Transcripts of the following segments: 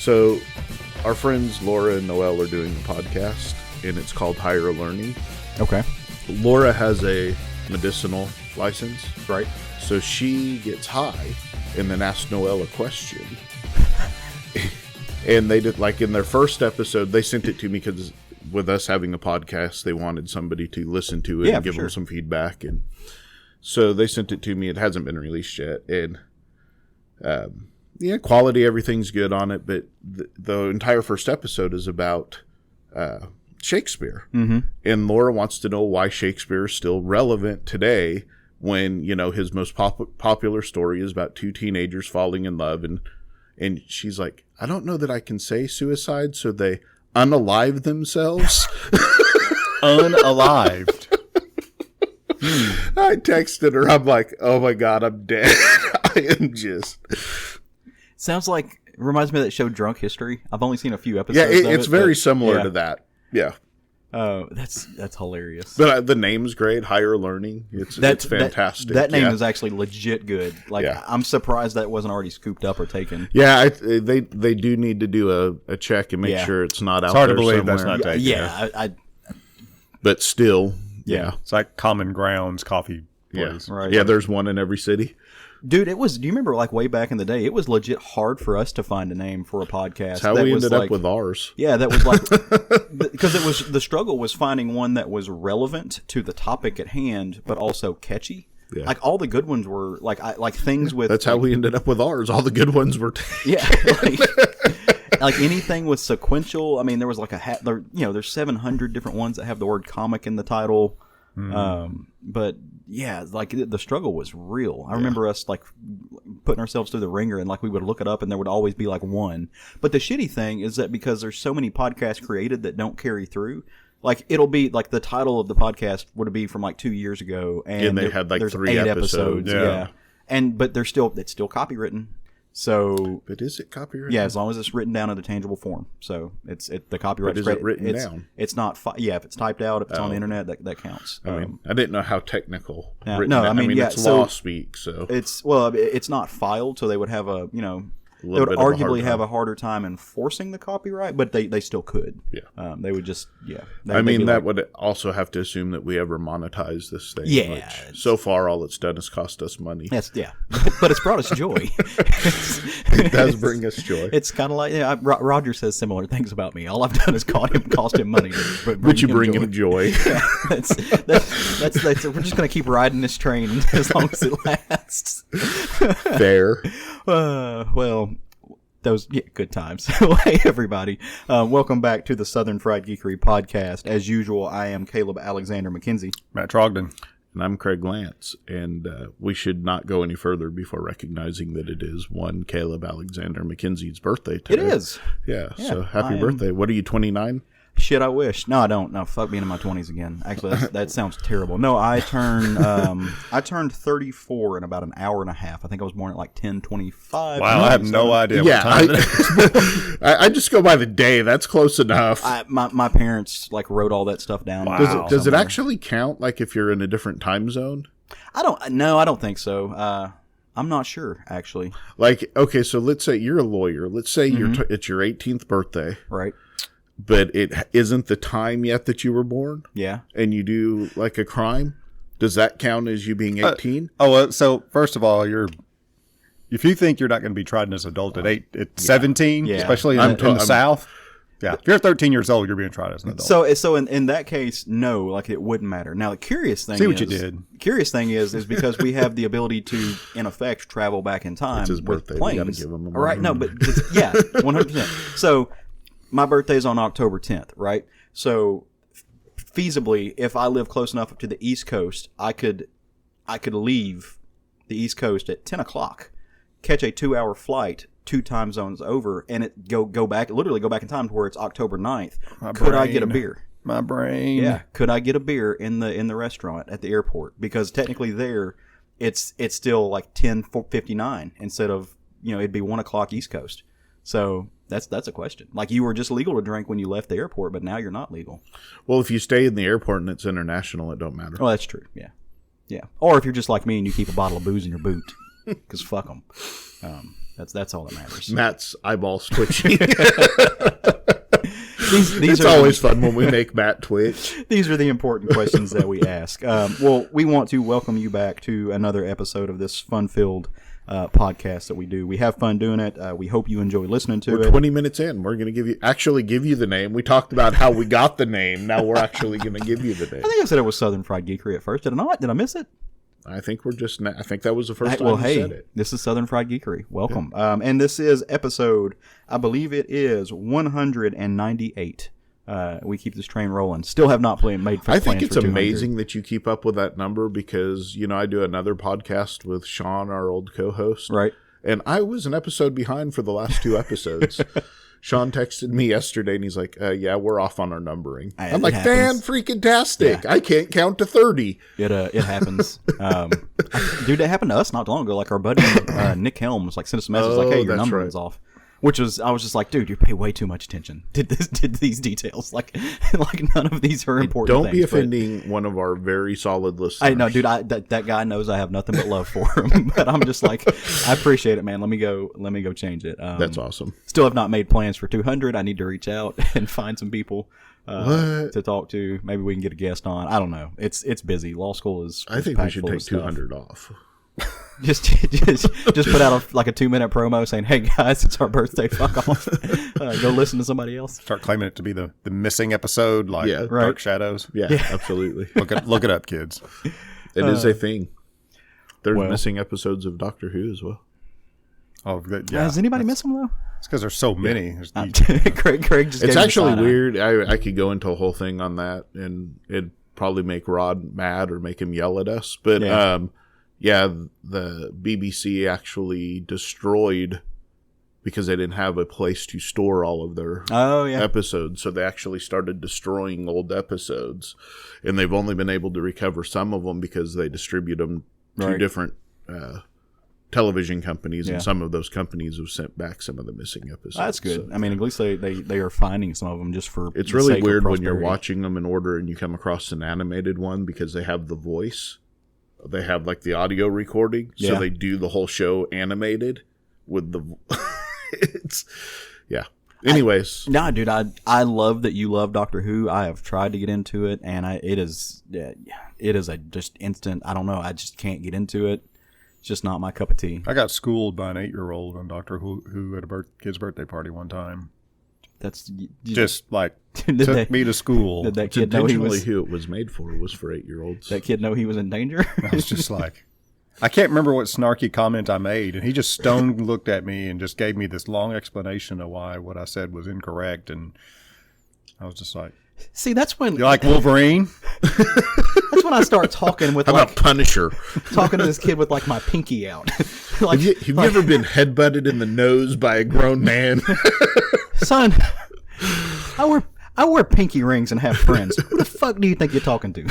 So our friends Laura and Noelle are doing a podcast, and it's called Higher Learning. Okay. Laura has a medicinal license. Right. So she gets high and then asks Noelle a question. And they did, like in their first episode, they sent it to me because with us having a podcast, they wanted somebody to listen to it and give them some feedback. And so they sent it to me. It hasn't been released yet. And quality, everything's good on it. But the entire first episode is about Shakespeare. Mm-hmm. And Laura wants to know why Shakespeare is still relevant today when, his most popular story is about two teenagers falling in love. And she's like, I don't know that I can say suicide, so they unalive themselves. Unalived. I texted her. I'm like, oh my God, I'm dead. I am just... Sounds like, reminds me of that show Drunk History. I've only seen a few episodes of it. It's very similar to that. Yeah. Oh, that's hilarious. But the name's great. Higher Learning. It's fantastic. That name is actually legit good. Like, I'm surprised that wasn't already scooped up or taken. Yeah, they do need to do a check and make sure it's not out there. It's hard to believe somewhere. that's not taken. Yeah. But still, yeah. It's like Common Grounds coffee place. Yeah, right. Yeah, there's one in every city. Dude, do you remember like way back in the day, it was legit hard for us to find a name for a podcast. That's how we ended up with ours. Yeah, that was like, because the struggle was finding one that was relevant to the topic at hand, but also catchy. Yeah. Like all the good ones were like things with. That's how we ended up with ours. All the good ones were. Yeah. Like anything with sequential. I mean, there was like there's 700 different ones that have the word comic in the title. But yeah, like the struggle was real. I remember us like putting ourselves through the ringer, and like we would look it up and there would always be like one. But the shitty thing is that because there's so many podcasts created that don't carry through, like it'll be like the title of the podcast would be from like 2 years ago, and they had like there's 3 episodes. Yeah. But it's still copywritten. So, but is it copyrighted? Yeah, as long as it's written down in a tangible form. So the copyright. But is it written down? It's not. If it's typed out, if it's on the internet, that counts. I mean, I didn't know how technical. It's law speak. So it's not filed, so they would have they would arguably have a harder time enforcing the copyright, but they still could. Yeah. They would just, that would also have to assume that we ever monetize this thing. Yeah. Which so far, all it's done is cost us money. But it's brought us joy. It does bring us joy. It's kind of like, Roger says similar things about me. All I've done is cost him money. But you bring him joy. Yeah, that's we're just going to keep riding this train as long as it lasts. Fair. Well, those good times. Hey, everybody. Welcome back to the Southern Fried Geekery podcast. As usual, I am Caleb Alexander McKenzie. Matt Trogdon. And I'm Craig Lance. And we should not go any further before recognizing that it is one Caleb Alexander McKenzie's birthday today. It is. Yeah, so happy birthday. What are you, 29? Shit, I wish. No, I don't. No, fuck being in my 20s again. Actually, that sounds terrible. No, I turned 34 in about an hour and a half. I think I was born at like 10:25. Wow, I have no idea what time it is. I just go by the day. That's close enough. My parents like wrote all that stuff down. Wow. Does it actually count like if you're in a different time zone? I don't think so. I'm not sure, actually. Like, okay, so let's say you're a lawyer. Let's say it's your 18th birthday. Right. But it isn't the time yet that you were born. Yeah. And you do like a crime. Does that count as you being 18? So first of all, if you think you're not going to be tried as an adult at 17, especially in the South. Yeah. If you're 13 years old, you're being tried as an adult. So in that case, no, like it wouldn't matter. Now the curious thing you did. Curious thing is because we have the ability to, in effect, travel back in time. It's his with birthday. planes. We got to give him a All right, no, but 100%. So my birthday's on October 10th, right? So feasibly, if I live close enough up to the East Coast, I could leave the East Coast at 10 o'clock, catch a 2-hour flight 2 time zones over, and it go back in time to where it's October 9th. Could I get a beer? My brain. Yeah. Could I get a beer in the restaurant at the airport? Because technically there, it's still like 10:59 instead of, it'd be 1 o'clock East Coast. So that's a question. Like you were just legal to drink when you left the airport, but now you're not legal. Well, if you stay in the airport and it's international, it don't matter. Oh, that's true. Yeah. Or if you're just like me and you keep a bottle of booze in your boot, because fuck them. That's all that matters. Matt's eyeballs twitching. These it's always fun when we make Matt twitch. These are the important questions that we ask. Well, we want to welcome you back to another episode of this fun-filled podcast that we do. We have fun doing it. We hope you enjoy listening to it. We're 20 minutes in. We're going to give you the name. We talked about how we got the name. Now we're actually going to give you the name. I think I said it was Southern Fried Geekery at first. Did I not? Did I miss it? I think that was the first time you said it. This is Southern Fried Geekery. Welcome. Yeah. And this is episode, I believe it is 198. We keep this train rolling. Still have not made plans for 200. I think it's amazing that you keep up with that number because, I do another podcast with Sean, our old co-host. Right. And I was an episode behind for the last 2 episodes. Sean texted me yesterday and he's like, yeah, we're off on our numbering. I'm like, fan-freaking-tastic. Yeah. I can't count to 30. It happens. Dude, that happened to us not long ago. Like our buddy Nick Helms sent us a message like, hey, your number is off. I was just like, dude, you pay way too much attention to these details. Like none of these are important. Don't be offending one of our very solid listeners. I know, dude. That guy knows I have nothing but love for him. But I'm just like, I appreciate it, man. Let me go change it. That's awesome. Still have not made plans for 200. I need to reach out and find some people to talk to. Maybe we can get a guest on. I don't know. It's busy. Law school is. I think we should take 200 off. Just put out a 2-minute promo saying, "Hey guys, it's our birthday. Fuck off. Go listen to somebody else." Start claiming it to be the missing episode, Dark Shadows. Yeah, absolutely. Look it up, kids. It is a thing. There's missing episodes of Doctor Who as well. Oh, yeah. Has anybody missed them though? It's because there's so many. Craig just. It's actually weird. I could go into a whole thing on that, and it'd probably make Rod mad or make him yell at us. But yeah, the BBC actually destroyed because they didn't have a place to store all of their episodes. So they actually started destroying old episodes. And they've only been able to recover some of them because they distribute them to different television companies. And some of those companies have sent back some of the missing episodes. That's good. So, I mean, at least they are finding some of them just for it's really weird when you're watching them in order and you come across an animated one because they have the voice. They have the audio recording, so they do the whole show animated with the. Anyways, dude, I love that you love Doctor Who. I have tried to get into it, and it is a just instant. I don't know. I just can't get into it. It's just not my cup of tea. I got schooled by an 8-year-old on Doctor Who at a kid's birthday party one time. That's just took me to school. Did that kid know who it was made for? It was for 8-year-olds. That kid know he was in danger? I was just like, I can't remember what snarky comment I made, and he just stone looked at me and just gave me this long explanation of why what I said was incorrect, and I was just like, see, that's when you like Wolverine. That's when I start talking with how about Punisher? Talking to this kid with my pinky out. Have you ever been headbutted in the nose by a grown man? Son, I wear pinky rings and have friends. Who the fuck do you think you're talking to?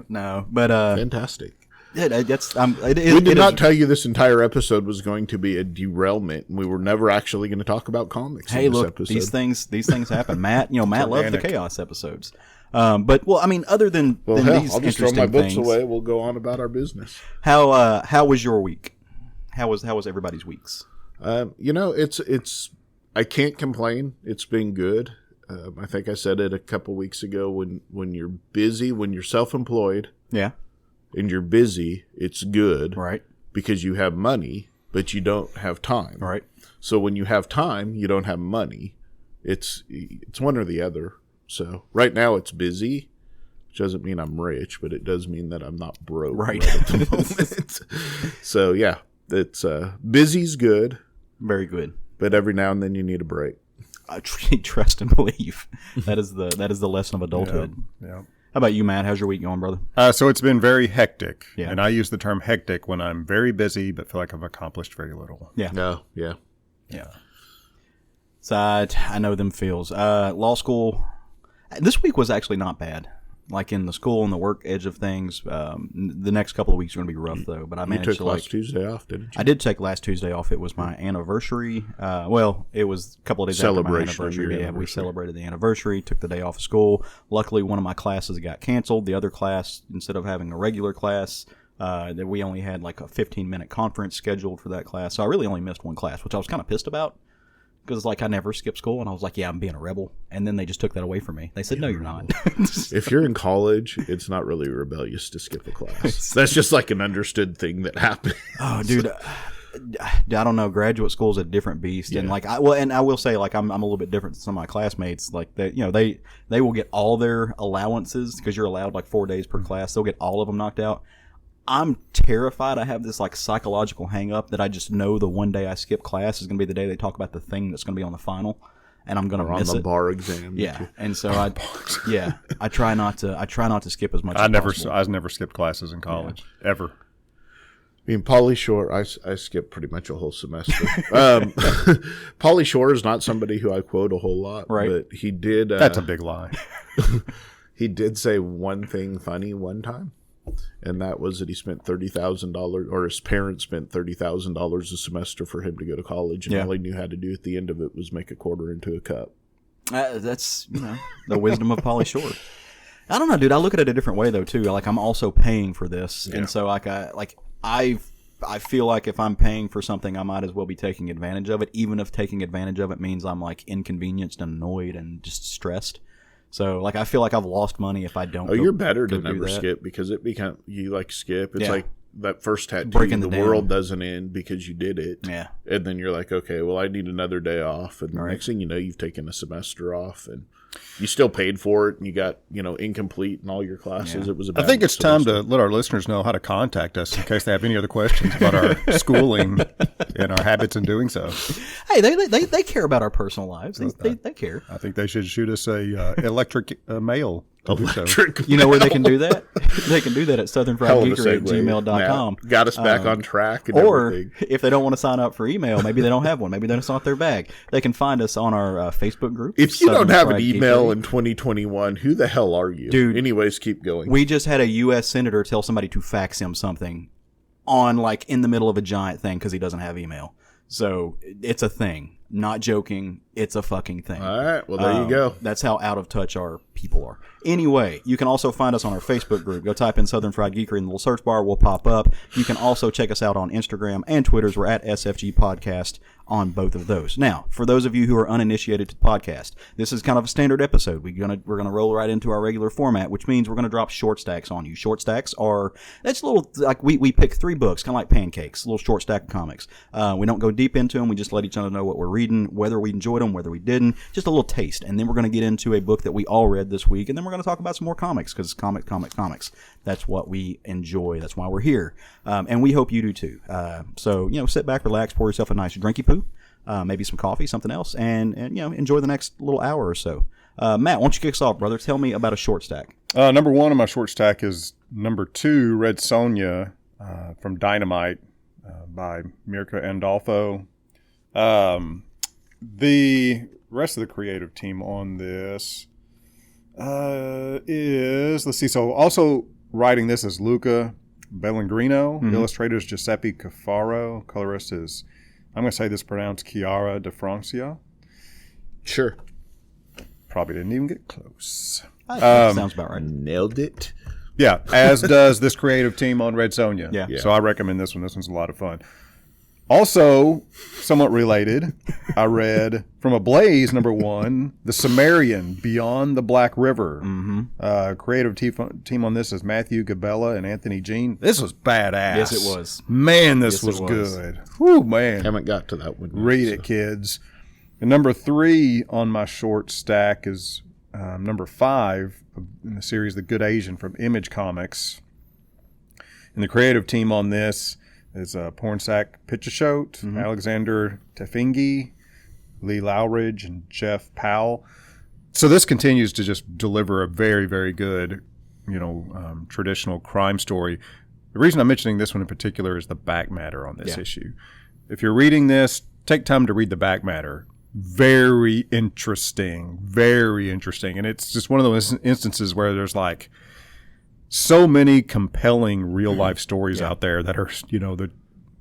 No, but fantastic. Yeah, we did not tell you this entire episode was going to be a derailment. We were never actually going to talk about comics. Hey, in this look, episode. these things happen. Matt loves the chaos episodes. But I mean, other than these I'll just throw my books away. We'll go on about our business. How was your week? How was everybody's weeks? It's I can't complain. It's been good. I think I said it a couple weeks ago. When you're busy, when you're self-employed, and you're busy, it's good, right? Because you have money, but you don't have time, right? So when you have time, you don't have money. It's one or the other. So right now it's busy, which doesn't mean I'm rich, but it does mean that I'm not broke right at the moment. So yeah, it's busy's good. Very good. But every now and then you need a break. Trust and believe. That is the lesson of adulthood. Yeah. How about you, Matt? How's your week going, brother? So it's been very hectic. Yeah. And I use the term hectic when I'm very busy but feel like I've accomplished very little. Yeah. No, yeah. Yeah. So I know them feels. Law school, this week was actually not bad. Like in the school and the work edge of things. The next couple of weeks are going to be rough, though. But I managed to. You took last Tuesday off, didn't you? I did take last Tuesday off. It was my anniversary. It was a couple of days after my anniversary. Yeah, we celebrated the anniversary. Took the day off of school. Luckily, one of my classes got canceled. The other class, instead of having a regular class, That we only had like a 15-minute conference scheduled for that class. So I really only missed one class, which I was kind of pissed about. Because, like, I never skipped school, and I was like, yeah, I'm being a rebel. And then they just took that away from me. They said, no, you're not. If you're in college, it's not really rebellious to skip a class. That's just, like, an understood thing that happens. Oh, dude. I don't know. Graduate school is a different beast. Yeah. And, like, I will say, like, I'm a little bit different than some of my classmates. Like, they will get all their allowances because you're allowed, like, 4 days per class. They'll get all of them knocked out. I'm terrified. I have this like psychological hang up that I just know the one day I skip class is going to be the day they talk about the thing that's going to be on the final, and I'm going to miss on the it. bar exam. Yeah, and so I try not to skip as much. I possible. never skipped classes in college ever. I mean, Pauly Shore, I skipped pretty much a whole semester. Pauly Shore is not somebody who I quote a whole lot, right? But he did. That's a big lie. He did say one thing funny one time. And that was that he spent $30,000, or his parents spent $30,000 a semester for him to go to college, and all he knew how to do at the end of it was make a quarter into a cup. That's the wisdom of Pauly Shore. I don't know, dude. I look at it a different way though too. Like I'm also paying for this, and so I feel like if I'm paying for something, I might as well be taking advantage of it, even if taking advantage of it means I'm like inconvenienced and annoyed and just stressed. So, like, I feel like I've lost money if I don't. Oh, you're better to never skip because it becomes you like skip. It's like that first tattoo. Breaking the world doesn't end because you did it. Yeah, and then you're like, okay, well, I need another day off, and the next thing you know, you've taken a semester off, and you still paid for it, and you got incomplete in all your classes. Yeah. It was. I think it's time to let our listeners know how to contact us in case they have any other questions about our schooling and our habits in doing so. Hey, they care about our personal lives. They care. I think they should shoot us a electric mail. You know where they can do that? They can do that at southernfriedgeekery@gmail.com. Got us back on track. And or everything. If they don't want to sign up for email, maybe they don't have one. Maybe that's not their bag. They can find us on our Facebook group. If you don't have an email in 2021, who the hell are you? Dude, anyways, keep going. We just had a U.S. senator tell somebody to fax him something on like in the middle of a giant thing because he doesn't have email. So it's a thing. Not joking. It's a fucking thing. All right. Well, there you go. That's how out of touch our people are. Anyway, you can also find us on our Facebook group. Go type in Southern Fried Geekery in the little search bar. We'll pop up. You can also check us out on Instagram and Twitters. We're at SFG Podcast on both of those. Now, for those of you who are uninitiated to the podcast, this is kind of a standard episode. We're gonna roll right into our regular format, which means we're gonna drop short stacks on you. Short stacks are that's a little like we pick 3 books, kind of like pancakes, a little short stack of comics. We don't go deep into them. We just let each other know what we're reading, whether we enjoyed them, whether we didn't, just a little taste. And then we're gonna get into a book that we all read this week, and then we're gonna talk about some more comics because comics. That's what we enjoy. That's why we're here, and we hope you do too. So sit back, relax, pour yourself a nice drinky poo. Maybe some coffee, something else, and enjoy the next little hour or so. Matt, why don't you kick us off, brother? Tell me about a short stack. Number 1 on my short stack is number 2, Red Sonja from Dynamite by Mirka Andolfo. The rest of the creative team on this is, let's see, so also writing this is Luca Pellegrino, illustrators Giuseppe Cafaro, colorist is, I'm going to say this pronounced Chiara De Francia. Sure. Probably didn't even get close. Sounds about right. Nailed it. Yeah, as does this creative team on Red Sonja. Yeah. So I recommend this one. This one's a lot of fun. Also, somewhat related, I read from Ablaze, number 1, The Sumerian, Beyond the Black River. Creative team on this is Matthew Gabella and Anthony Jean. This was badass. Yes, it was. Man, this was good. Whew, man. Haven't got to that one. Read it, kids. And number 3 on my short stack is number 5 in the series The Good Asian from Image Comics. And the creative team on this is Pornsak Pitcheshote, Alexander Tefengi, Lee Lowridge, and Jeff Powell. So this continues to just deliver a very, very good, traditional crime story. The reason I'm mentioning this one in particular is the back matter on this issue. If you're reading this, take time to read the back matter. Very interesting. And it's just one of those instances where there's like so many compelling real life stories out there that are,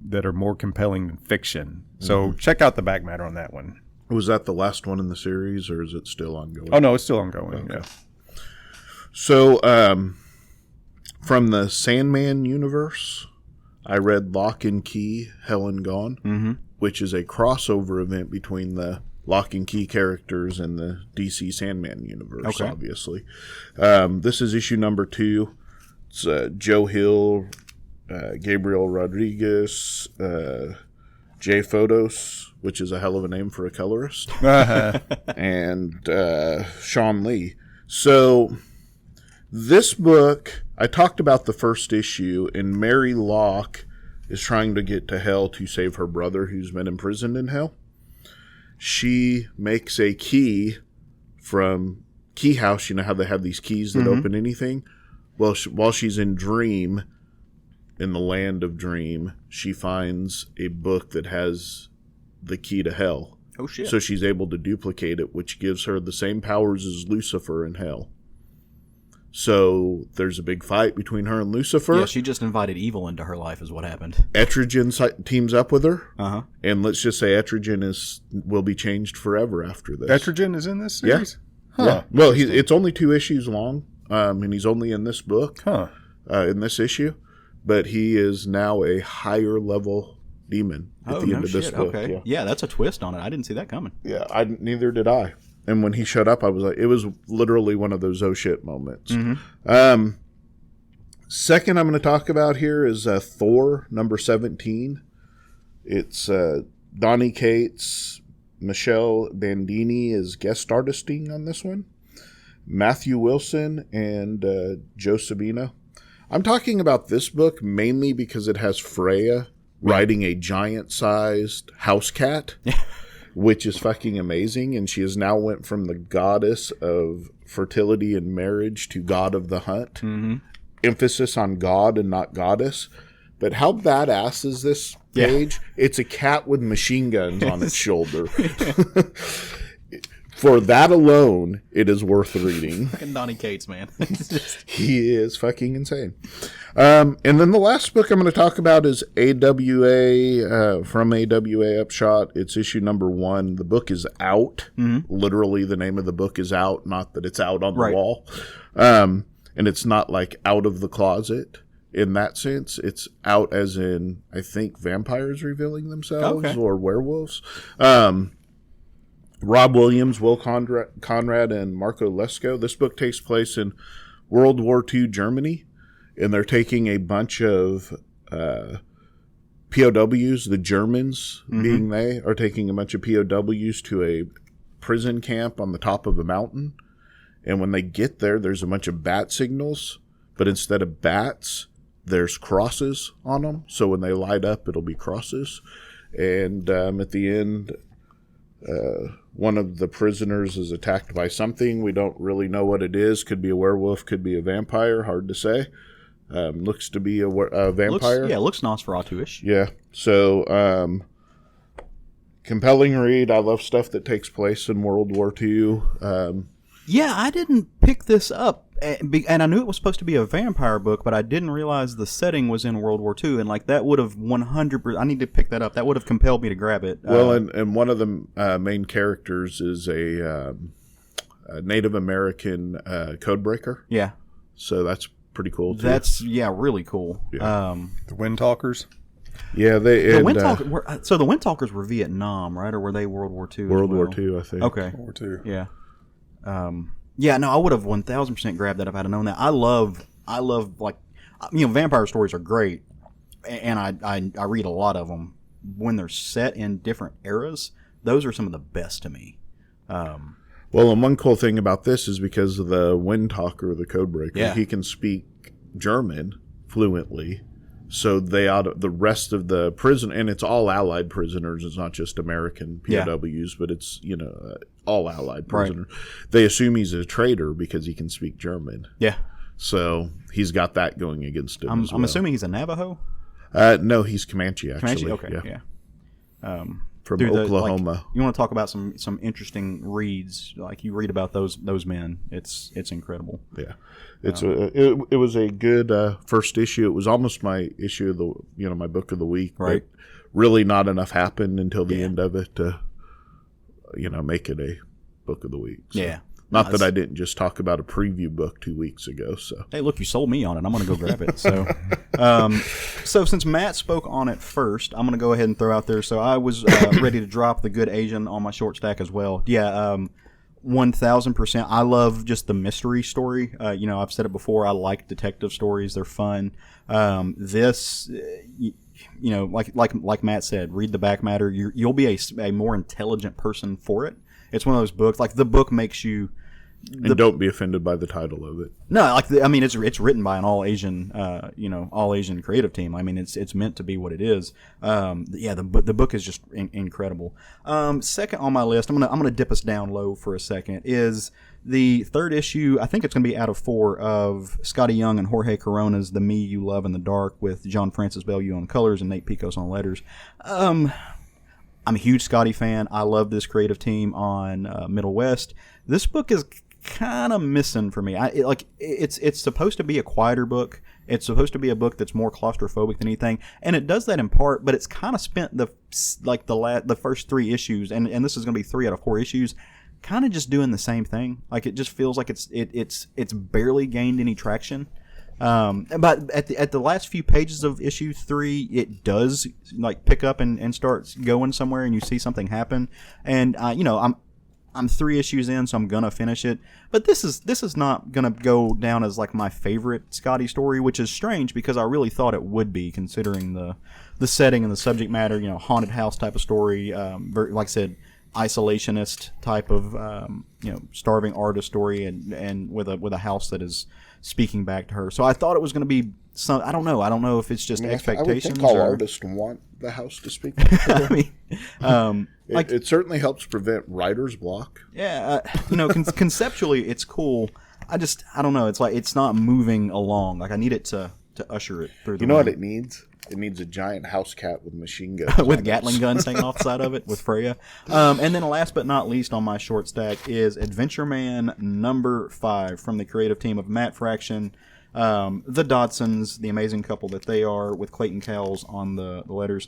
that are more compelling than fiction. So check out the back matter on that one. Was that the last one in the series, or is it still ongoing? Oh no, it's still ongoing. Okay. Yeah. So, From the Sandman universe, I read Lock and Key, Hell and Gone, which is a crossover event between the Lock and Key characters and the DC Sandman universe, obviously. This is issue number 2. It's Joe Hill, Gabriel Rodriguez, Jay Photos, which is a hell of a name for a colorist, and Sean Lee. So this book, I talked about the first issue, and Mary Locke is trying to get to hell to save her brother who's been imprisoned in hell. She makes a key from Key House. You know how they have these keys that open anything? Well, while she's in Dream, in the land of Dream, she finds a book that has the key to hell. Oh, shit. So she's able to duplicate it, which gives her the same powers as Lucifer in hell. So there's a big fight between her and Lucifer. Yeah, she just invited evil into her life is what happened. Etrigan teams up with her. And let's just say Etrigan will be changed forever after this. Etrigan is in this series? Yeah. Huh. Yeah. Well, it's only 2 issues long, and he's only in this book, in this issue. But he is now a higher level demon at the end of this book. Okay. Yeah, that's a twist on it. I didn't see that coming. Yeah, neither did I. And when he showed up, I was like, it was literally one of those oh shit moments. Second I'm going to talk about here is Thor number 17. It's Donnie Cates, Michelle Bandini is guest artisting on this one. Matthew Wilson and Joe Sabino. I'm talking about this book mainly because it has Freya riding a giant-sized house cat. Which is fucking amazing, and she has now went from the goddess of fertility and marriage to god of the hunt. Emphasis on god and not goddess. But how badass is this page? It's a cat with machine guns on its shoulder. For that alone, it is worth reading. Fucking Donnie Cates, man. He is fucking insane. And then the last book I'm going to talk about is AWA, from AWA Upshot. It's issue number 1. The book is out. Literally, the name of the book is out, not that it's out on the wall. And it's not like out of the closet in that sense. It's out as in, I think, vampires revealing themselves or werewolves. Rob Williams, Will Conrad, and Marco Lesko. This book takes place in World War II Germany, and they're taking a bunch of POWs, the Germans being they, are taking a bunch of POWs to a prison camp on the top of a mountain. And when they get there, there's a bunch of bat signals, but instead of bats, there's crosses on them. So when they light up, it'll be crosses. And at the end, one of the prisoners is attacked by something. We don't really know what it is. Could be a werewolf, could be a vampire. Hard to say. Looks to be a vampire. Looks Nosferatu-ish. Yeah. So, compelling read. I love stuff that takes place in World War II. Yeah, I didn't pick this up. And I knew it was supposed to be a vampire book, but I didn't realize the setting was in World War II, and like that would have 100%. I need to pick that up. That would have compelled me to grab it. Well, and one of the main characters is a Native American codebreaker. Yeah, so that's pretty cool too. That's really cool. Yeah. The Windtalkers. Yeah, the Windtalkers were Vietnam, right, or were they World War II? War II, I think. Okay, World War II. Yeah. Yeah, no, I would have 1,000% grabbed that if I'd have known that. I love like, vampire stories are great, and I read a lot of them. When they're set in different eras, those are some of the best to me. Well, and one cool thing about this is because of the Windtalker, the codebreaker, he can speak German fluently. So the rest of the prison, and it's all Allied prisoners. It's not just American POWs, but it's all Allied prisoners. Right. They assume he's a traitor because he can speak German. Yeah. So he's got that going against him. I'm assuming he's a Navajo. No, he's Comanche actually. Comanche? Okay. Yeah. From Oklahoma. You want to talk about some interesting reads? Like you read about those men. It's incredible. Yeah. It was a good first issue. It was almost my issue of the my book of the week. Right. But really, not enough happened until the end of it to make it a book of the week. So yeah. Not that I didn't just talk about a preview book 2 weeks ago. So hey, look, you sold me on it. I'm going to go grab it. So, so since Matt spoke on it first, I'm going to go ahead and throw out there. So I was ready to drop The Good Asian on my short stack as well. Yeah, 1,000%. I love just the mystery story. I've said it before. I like detective stories. They're fun. This, like Matt said, read the back matter. You'll be a more intelligent person for it. It's one of those books. Like the book makes you. And don't be offended by the title of it. No, it's written by an all Asian creative team. I mean, it's meant to be what it is. The book is just incredible. Second on my list, I'm gonna dip us down low for a second. Is the third issue? I think it's gonna be out of 4 of Scotty Young and Jorge Corona's "The Me You Love in the Dark" with John Francis Bellew on colors and Nate Picos on letters. I'm a huge Scotty fan. I love this creative team on Middle West. This book is kind of missing for me. It's supposed to be a quieter book. It's supposed to be a book that's more claustrophobic than anything, and it does that in part. But it's kind of spent the first 3 issues, and this is going to be 3 out of 4 issues, kind of just doing the same thing. Like it just feels like it's barely gained any traction. But at the last few pages of issue 3, it does pick up and starts going somewhere, and you see something happen. And I'm 3 issues in, so I'm gonna finish it. But this is not gonna go down as my favorite Scotty story, which is strange because I really thought it would be, considering the setting and the subject matter. Haunted house type of story. Like I said, isolationist type of starving artist story, and with a house that is speaking back to her. So I thought it was going to be some. I don't know if it's just expectations. I would think all artists want the house to speak back to them. I mean, it certainly helps prevent writer's block. Yeah, conceptually it's cool. I don't know. It's not moving along. I need it to usher it through. You know what it needs? It needs a giant house cat with machine guns. With Gatling guns hanging off the side of it with Freya. And then last but not least on my short stack is Adventure Man number 5 from the creative team of Matt Fraction, the Dodsons, the amazing couple that they are, with Clayton Cowles on the letters.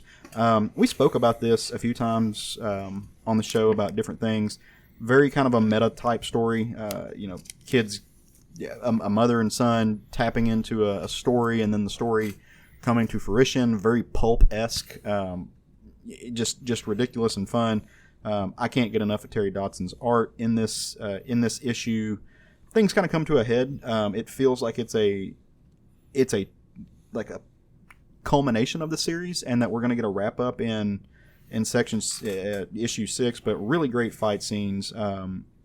We spoke about this a few times on the show about different things. Very kind of a meta type story. Kids, a mother and son tapping into a story, and then the story coming to fruition. Very pulp-esque, just ridiculous and fun. I can't get enough of Terry Dodson's art in this issue. Things kind of come to a head. It feels like it's a culmination of the series, and that we're going to get a wrap up in sections issue 6. But really great fight scenes,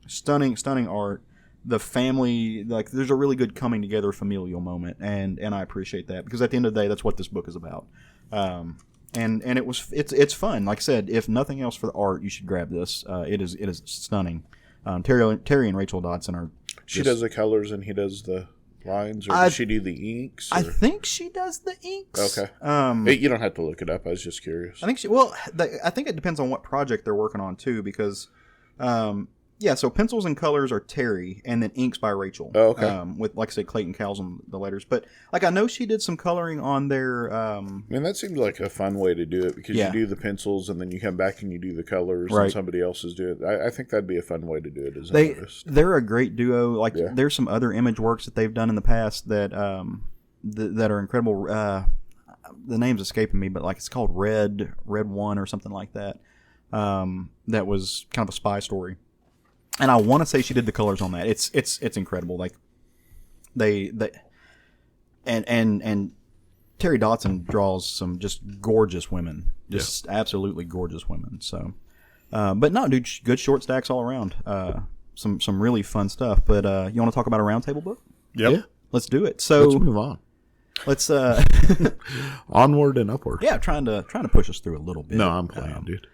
stunning art. The family, there's a really good coming together familial moment, and I appreciate that, because at the end of the day, that's what this book is about. And it's fun. Like I said, if nothing else for the art, you should grab this. It is stunning. Terry and Rachel Dodson are. She does the colors and he does the lines, or does she do the inks? Or? I think she does the inks. Okay. You don't have to look it up. I was just curious. I think I think it depends on what project they're working on too, because. So pencils and colors are Terry, and then inks by Rachel. Oh, okay. With, like I said, Clayton Cowles on the letters. But, I know she did some coloring on their... that seems like a fun way to do it, because you do the pencils, and then you come back and you do the colors, right. And somebody else is doing it. I think that'd be a fun way to do it as an artist. They're a great duo. There's some other image works that they've done in the past that that are incredible. The name's escaping me, but, it's called Red 1 or something like that. That was kind of a spy story. And I want to say she did the colors on that. It's incredible. They and Terry Dodson draws some just gorgeous women, just absolutely gorgeous women. So, but no, dude, good short stacks all around. Some really fun stuff. But you want to talk about a roundtable book? Yep. Yeah, let's do it. So let's move on. Let's onward and upward. Yeah, trying to push us through a little bit. No, I'm playing, dude.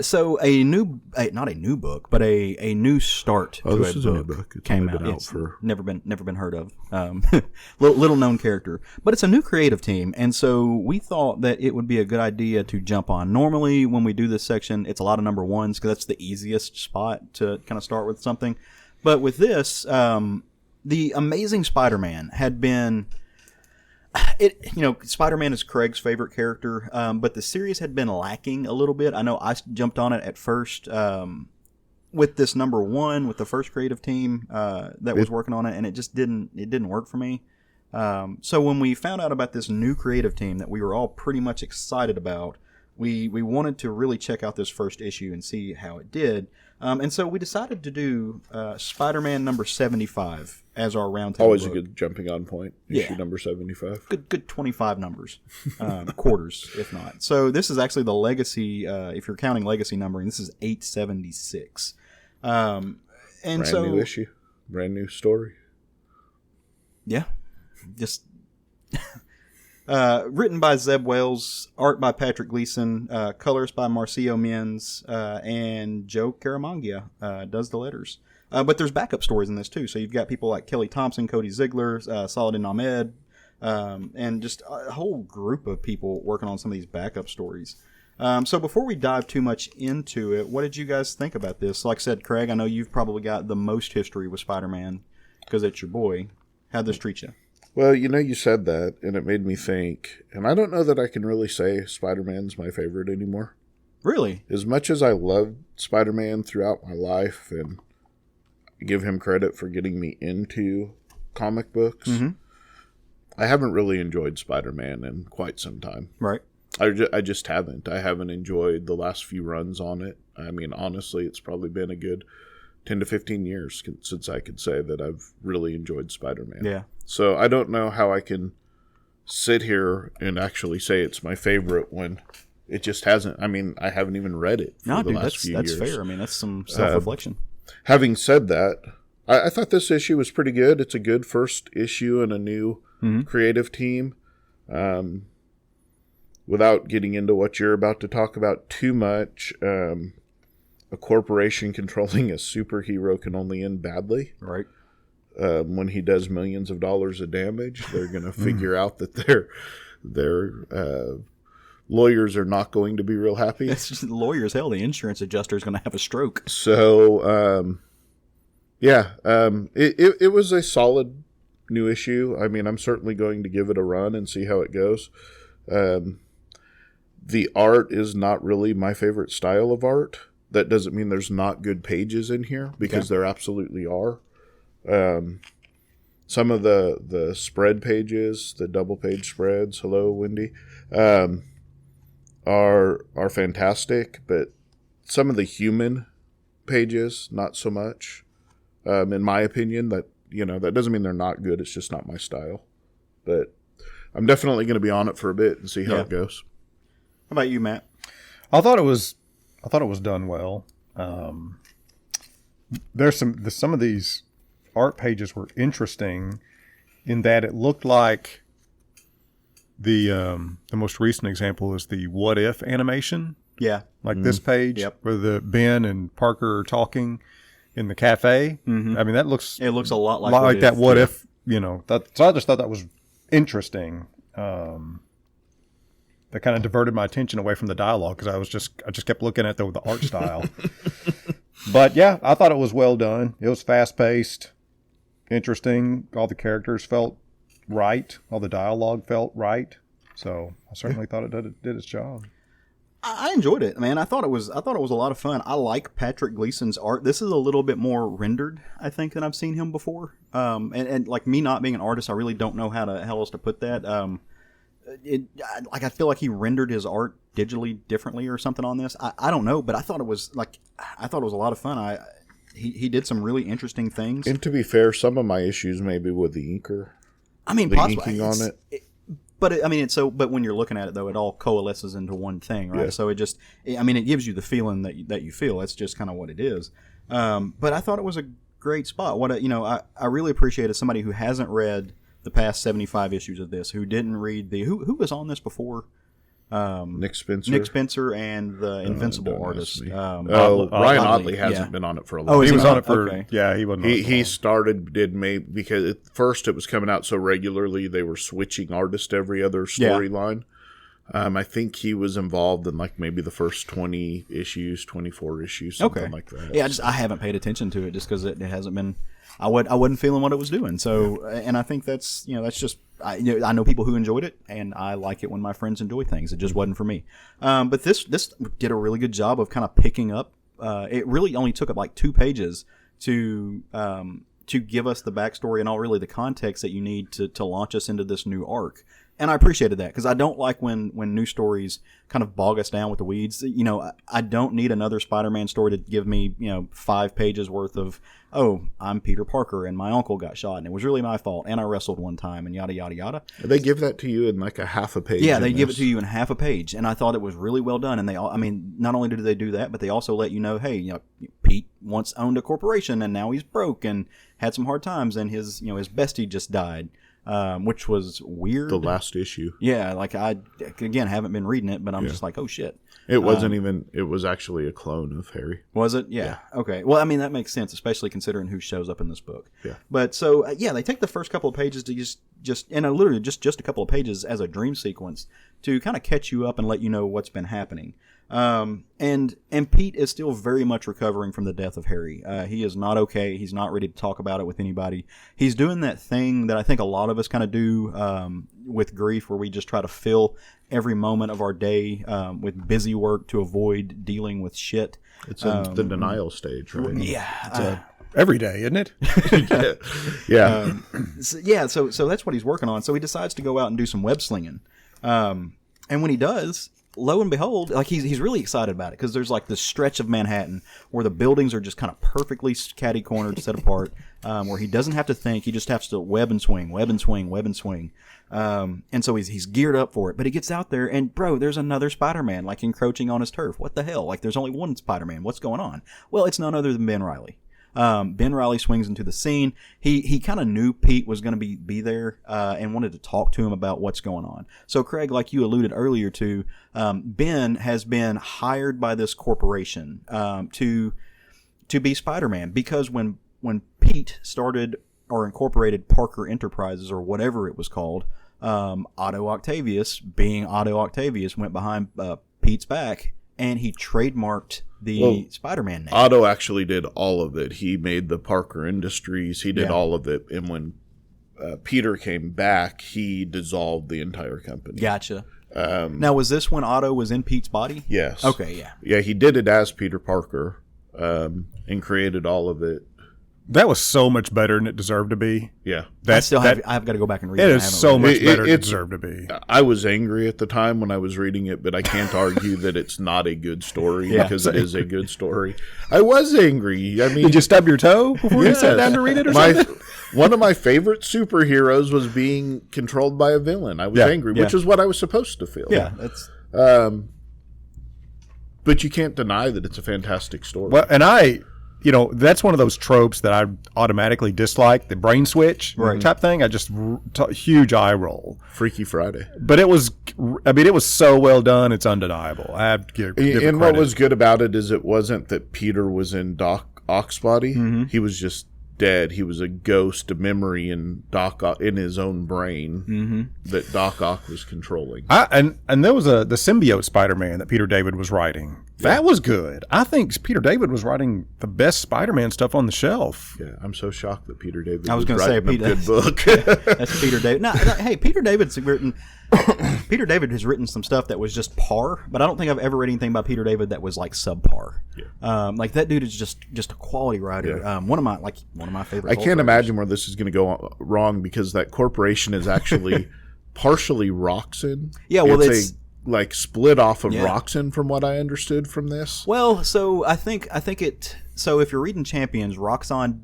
So not a new book, but a new start to a book. A new book. It's came out. It's never been heard of. Little known character, but it's a new creative team, and so we thought that it would be a good idea to jump on. Normally, when we do this section, it's a lot of number ones because that's the easiest spot to kind of start with something. But with this, the Amazing Spider-Man had been. Spider-Man is Craig's favorite character, but the series had been lacking a little bit. I know I jumped on it at first with this number one, with the first creative team that was working on it, and it just didn't work for me. So when we found out about this new creative team that we were all pretty much excited about, we wanted to really check out this first issue and see how it did. And so we decided to do Spider-Man number 75 as our roundtable. Always look. a good jumping on point. Issue number 75. Good 25 numbers, quarters if not. So this is actually the legacy. If you're counting legacy numbering, this is 876. And brand so new issue, brand new story. Yeah, just written by Zeb Wells, art by Patrick Gleason, colors by Marcio Menz, and Joe Caramangia does the letters. But there's backup stories in this too. So you've got people like Kelly Thompson, Cody Ziegler, Saladin Ahmed, and just a whole group of people working on some of these backup stories. So before we dive too much into it, what did you guys think about this? Like I said, Craig, I know you've probably got the most history with Spider-Man because it's your boy. How'd this treat you? Well, you said that, and it made me think, and I don't know that I can really say Spider-Man's my favorite anymore. Really? As much as I loved Spider-Man throughout my life, and give him credit for getting me into comic books, I haven't really enjoyed Spider-Man in quite some time. Right. I just haven't. I haven't enjoyed the last few runs on it. I mean, honestly, it's probably been a good 10 to 15 years since I could say that I've really enjoyed Spider-Man. Yeah. So I don't know how I can sit here and actually say it's my favorite when it just hasn't. I mean, I haven't even read it for the last few years. That's fair. I mean, that's some self-reflection. Having said that, I thought this issue was pretty good. It's a good first issue in a new creative team. Without getting into what you're about to talk about too much, a corporation controlling a superhero can only end badly. Right. When he does millions of dollars of damage, they're going to figure out that their lawyers are not going to be real happy. It's just lawyers. Hell, the insurance adjuster is going to have a stroke. So, it was a solid new issue. I mean, I'm certainly going to give it a run and see how it goes. The art is not really my favorite style of art. That doesn't mean there's not good pages in here, because there absolutely are. Some of the spread pages, the double page spreads, hello, Wendy, are fantastic, but some of the human pages, not so much. In my opinion, that doesn't mean they're not good. It's just not my style. But I'm definitely going to be on it for a bit and see how it goes. How about you, Matt? I thought it was done well. There's some of these art pages were interesting in that it looked like the most recent example is the What If animation. Yeah, like this page where the Ben and Parker are talking in the cafe. I mean, that looks a lot like that. What if so I just thought that was interesting. That kind of diverted my attention away from the dialogue because I just kept looking at the art style. But yeah, I thought it was well done. It was fast paced, interesting. All the characters felt right. All the dialogue felt right. So I certainly thought it did its job. I enjoyed it, man. I thought it was a lot of fun. I like Patrick Gleason's art. This is a little bit more rendered, I think, than I've seen him before. And like me not being an artist, I really don't know how else to put that. I feel like he rendered his art digitally differently or something on this. I don't know, but I thought it was a lot of fun. He did some really interesting things. And to be fair, some of my issues maybe with the inker. I mean, the possibly inking on it. But when you're looking at it though, it all coalesces into one thing, right? Yeah. So it gives you the feeling that you feel. That's just kind of what it is. But I thought it was a great spot. I really appreciate as somebody who hasn't read the past 75 issues of this, who didn't read who was on this before? Nick Spencer and the Invincible artist. Ryan Ottley hasn't been on it for a long time. He was on it for he wasn't. He started because at first it was coming out so regularly they were switching artists every other storyline. I think he was involved in maybe the first 20 issues, 24 issues, something like that. Yeah, I haven't paid attention to it just because it hasn't been. I wasn't feeling what it was doing. So, and I think that's just. I know people who enjoyed it, and I like it when my friends enjoy things. It just wasn't for me. But this did a really good job of kind of picking up it really only took up like 2 pages to give us the backstory and all really the context that you need to launch us into this new arc. And I appreciated that, because I don't like when new stories kind of bog us down with the weeds. You know, I don't need another Spider-Man story to give me, 5 pages worth of, oh, I'm Peter Parker and my uncle got shot and it was really my fault and I wrestled one time and yada, yada, yada. They give that to you in like a half a page. Yeah, they give it to you in half a page. And I thought it was really well done. And not only did they do that, but they also let you know, hey, Pete once owned a corporation and now he's broke and had some hard times and his bestie just died. Which was weird. The last issue. Yeah, like I, again, haven't been reading it, but I'm just like, oh shit. It wasn't it was actually a clone of Harry. Was it? Yeah. Okay. Well, I mean, that makes sense, especially considering who shows up in this book. Yeah. But so, they take the first couple of pages to literally just a couple of pages as a dream sequence to kind of catch you up and let you know what's been happening. And Pete is still very much recovering from the death of Harry. He is not okay. He's not ready to talk about it with anybody. He's doing that thing that I think a lot of us kind of do with grief, where we just try to fill every moment of our day with busy work to avoid dealing with shit. It's in the denial stage, right? Yeah. Every day, isn't it? Yeah. So that's what he's working on. So he decides to go out and do some web slinging. And when he does, lo and behold, like he's really excited about it, because there's like this stretch of Manhattan where the buildings are just kind of perfectly catty-cornered, set apart, where he doesn't have to think. He just has to web and swing, web and swing, web and swing. And so he's geared up for it. But he gets out there and, bro, there's another Spider-Man like encroaching on his turf. What the hell? Like, there's only one Spider-Man. What's going on? Well, it's none other than Ben Reilly. Ben Reilly swings into the scene. He kind of knew Pete was going to be there and wanted to talk to him about what's going on. So, Craig, like you alluded earlier to, Ben has been hired by this corporation to be Spider-Man, because when Pete started or incorporated Parker Enterprises, or whatever it was called, Otto Octavius, being Otto Octavius, went behind Pete's back and he trademarked the Spider-Man name. Otto actually did all of it. He made the Parker Industries. He did all of it. And when Peter came back, he dissolved the entire company. Gotcha. Now, was this when Otto was in Pete's body? Yes. Okay, yeah. Yeah, he did it as Peter Parker and created all of it. That was so much better than it deserved to be. Yeah. I've got to go back and read it. It is so much better than it deserved to be. I was angry at the time when I was reading it, but I can't argue that it's not a good story, because it is a good story. I was angry. I mean, did you stub your toe before you sat down to read it or something? One of my favorite superheroes was being controlled by a villain. I was angry, which is what I was supposed to feel. Yeah, that's... but you can't deny that it's a fantastic story. Well, and that's one of those tropes that I automatically dislike, the brain switch type thing. I just huge eye roll. Freaky Friday. But it was so well done, it's undeniable. I have to give and what was good about it is it wasn't that Peter was in Doc Ock's body. Mm-hmm. He was just dead. He was a ghost, a memory in in his own brain that Doc Ock was controlling. And there was the symbiote Spider-Man that Peter David was writing. That was good. I think Peter David was writing the best Spider-Man stuff on the shelf. Yeah, I'm so shocked that Peter David was going to say a good book. That's Peter David. No, hey, Peter David's written. Peter David has written some stuff that was just par, but I don't think I've ever read anything by Peter David that was like subpar. Yeah. Like that dude is just a quality writer. Yeah. One of my favorite. I can't imagine where this is going to go wrong, because that corporation is actually partially Roxxon. Yeah, well, it's like split off of Roxxon, from what I understood from this. Well, so I think it. So if you're reading Champions, Roxxon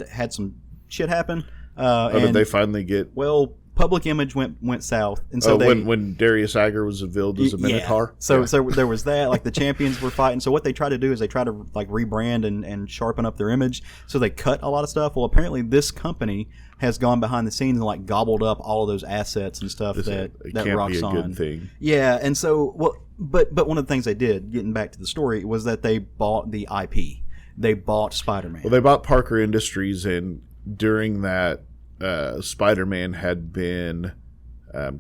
had some shit happen. Did they finally get? Well, Public Image went south, and so when Darius Agger was revealed as a Minotaur. So there was that. Like the Champions were fighting. So what they try to do is they try to like rebrand and sharpen up their image. So they cut a lot of stuff. Well, apparently this company has gone behind the scenes and like gobbled up all of those assets and stuff that can't be a Roxxon. Good thing. Yeah, and so but one of the things they did, getting back to the story, was that they bought the IP. They bought Spider-Man. Well, they bought Parker Industries, and during that, Spider-Man had been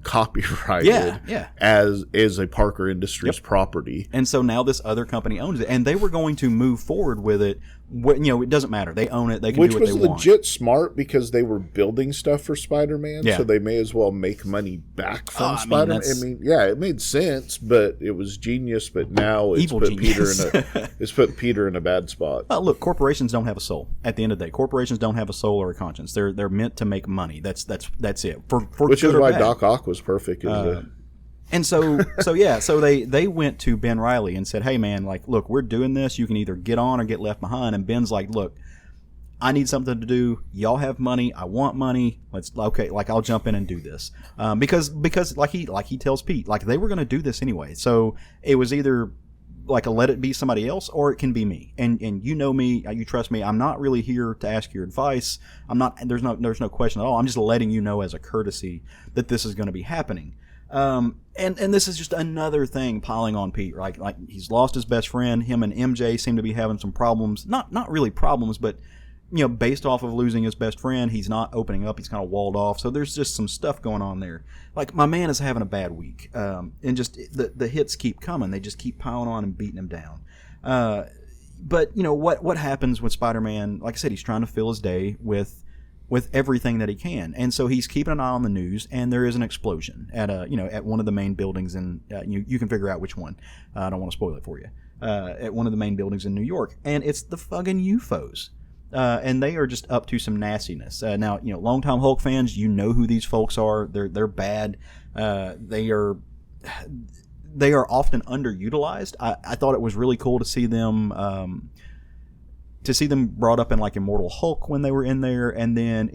copyrighted as a Parker Industries property. And so now this other company owns it, and they were going to move forward with it it doesn't matter. They own it. They can Which do what they was want. legit smart because they were building stuff for Spider-Man, Yeah. so they may as well make money back from I mean, Spider-Man. that's- It made sense, but it was genius. But now it's Evil put genius. Peter in a bad spot. Look, corporations don't have a soul. At the end of the day, corporations don't have a soul or a conscience. They're meant to make money. That's it. For Which good is or why bad. Doc Ock was perfect. And so they went to Ben Reilly and said, "Hey man, like, look, we're doing this. You can either get on or get left behind." And Ben's like, "Look, I need something to do. Y'all have money. I want money. I'll jump in and do this." Because like he tells Pete, like they were going to do this anyway. So it was either like a let it be somebody else or it can be me. And you know me, you trust me. I'm not really here to ask your advice. I'm not. There's no question at all. I'm just letting you know as a courtesy that this is going to be happening. And this is just another thing piling on Pete, right? Like he's lost his best friend. Him and MJ seem to be having some problems. Not really problems, but based off of losing his best friend, he's not opening up. He's kind of walled off. So there's just some stuff going on there. Like my man is having a bad week, and just the hits keep coming. They just keep piling on and beating him down. But what happens with Spider-Man? Like I said, he's trying to fill his day with everything that he can, and so he's keeping an eye on the news. And there is an explosion at at one of the main buildings in you can figure out which one. I don't want to spoil it for you. At one of the main buildings in New York, and it's the fucking UFOs. And they are just up to some nastiness. Now, longtime Hulk fans, you know who these folks are. They're bad. They are often underutilized. I thought it was really cool to see them brought up in like Immortal Hulk when they were in there, and then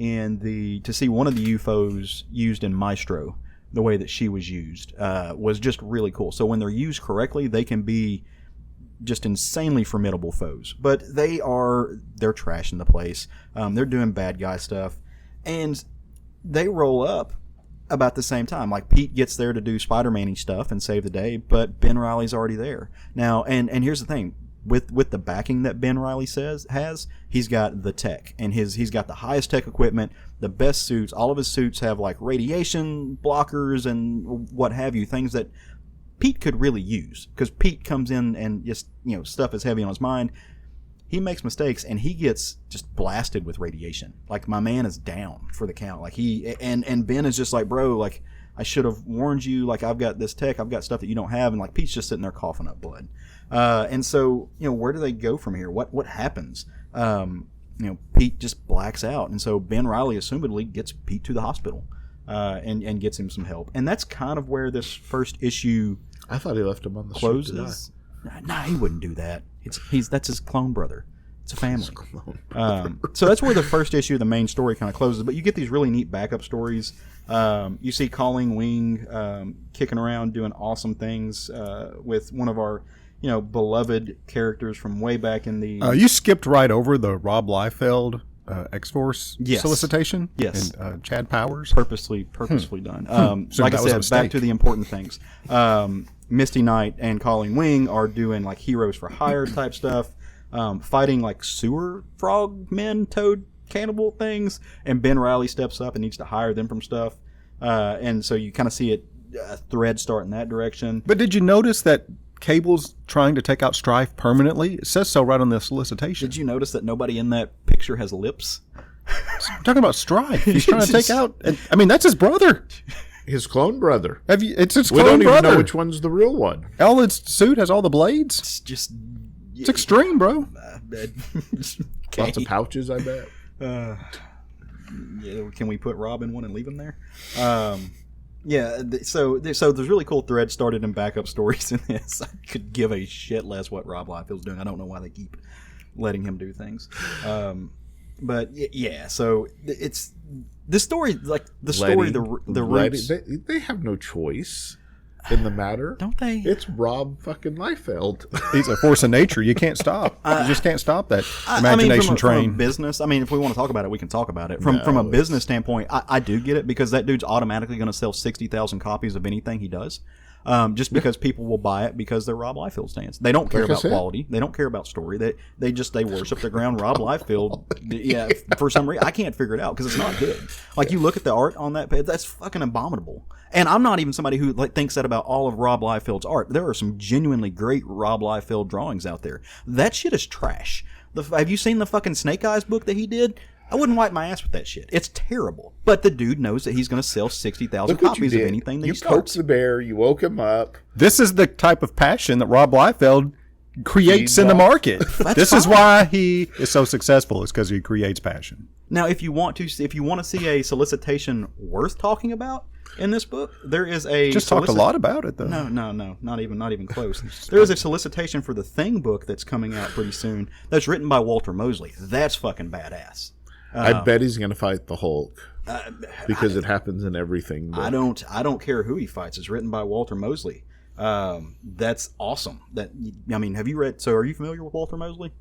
to see one of the UFOs used in Maestro, the way that she was used, was just really cool. So when they're used correctly, they can be just insanely formidable foes. But they're trashing the place. They're doing bad guy stuff, and they roll up about the same time. Like Pete gets there to do Spider-Man-y stuff and save the day, but Ben Reilly's already there now. And here's the thing. With the backing that Ben Reilly has, he's got the tech, and he's got the highest tech equipment, the best suits. All of his suits have like radiation blockers and what have you, things that Pete could really use, because Pete comes in and just stuff is heavy on his mind. He makes mistakes and he gets just blasted with radiation. Like my man is down for the count. Like and Ben is just like, bro, like I should have warned you. Like I've got this tech, I've got stuff that you don't have, and like Pete's just sitting there coughing up blood. And so where do they go from here? What happens? Pete just blacks out, and so Ben Reilly assumedly gets Pete to the hospital and gets him some help. And that's kind of where this first issue. I thought he left him on the closes. Nah, he wouldn't do that. That's his clone brother. It's a family. So that's where the first issue of the main story kind of closes. But you get these really neat backup stories. You see Colleen Wing kicking around doing awesome things with one of our beloved characters from way back in the. You skipped right over the Rob Liefeld X-Force solicitation. Yes, and Chad Powers. Purposely done. So like I that was a said, back mistake. to the important things. Misty Knight and Colleen Wing are doing like Heroes for Hire type stuff, fighting like sewer frog men, toad cannibal things, and Ben Reilly steps up and needs to hire them from stuff, and so you kind of see a thread start in that direction. But did you notice that Cable's trying to take out Strife permanently? It says so right on the solicitation. Did you notice that nobody in that picture has lips? I'm talking about Strife. He's trying to take out. I mean, that's his brother. His clone brother. It's his We clone don't even brother. know which one's the real one. All its suit has all the blades. It's just. It's extreme, bro. Lots of pouches, I bet. Yeah, can we put Rob in one and leave him there? So there's really cool threads started in backup stories in this. I could give a shit less what Rob Liefeld's doing. I don't know why they keep letting him do things. But yeah, so it's this story, like the story, the roots. They have no choice in the matter, don't they? It's Rob fucking Liefeld. He's a force of nature. You can't stop. You just can't stop that imagination train. From a business, I mean, if we want to talk about it, we can talk about it. From a business standpoint, I do get it, because that dude's automatically going to sell 60,000 copies of anything he does. just because people will buy it because they're Rob Liefeld stands. They don't care about quality. They don't care about story. They worship the ground Rob Liefeld. Yeah, for some reason I can't figure it out because it's not good. Like you look at the art on that page, that's fucking abominable. And I'm not even somebody who thinks that about all of Rob Liefeld's art. There are some genuinely great Rob Liefeld drawings out there. That shit is trash. Have you seen the fucking Snake Eyes book that he did? I wouldn't wipe my ass with that shit. It's terrible. But the dude knows that he's going to sell 60,000 copies of anything that he starts. You poked the bear. You woke him up. This is the type of passion that Rob Liefeld creates in the market. This is why he is so successful, is because he creates passion. Now, if you want to see a solicitation worth talking about in this book, there is a just talked a lot about it though. No, not even close. There is a solicitation for the Thing book that's coming out pretty soon. That's written by Walter Mosley. That's fucking badass. I bet he's going to fight the Hulk because it happens in everything. But I don't care who he fights. It's written by Walter Mosley. That's awesome. Have you read? So, are you familiar with Walter Mosley?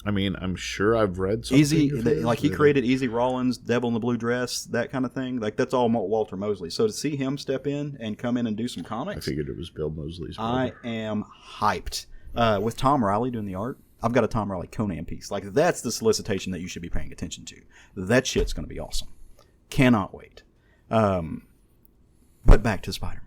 I mean, I'm sure I've read something. He created Easy Rawlins, Devil in the Blue Dress, that kind of thing. Like, that's all Walter Mosley. So to see him step in and come in and do some comics, I figured it was Bill Mosley's brother. I am hyped. With Tom Riley doing the art, I've got a Tom Riley Conan piece. Like, that's the solicitation that you should be paying attention to. That shit's going to be awesome. Cannot wait. But back to Spider-Man.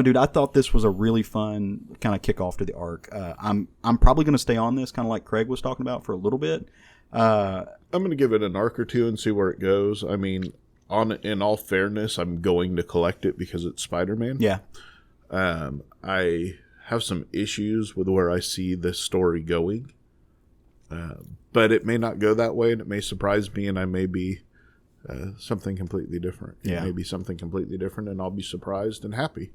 Dude, I thought this was a really fun kind of kickoff to the arc. I'm probably going to stay on this, kind of like Craig was talking about, for a little bit. I'm going to give it an arc or two and see where it goes. I mean, in all fairness, I'm going to collect it because it's Spider-Man. Yeah. I have some issues with where I see this story going, but it may not go that way, and it may surprise me, and I may be something completely different. Yeah. It may be something completely different, and I'll be surprised and happy.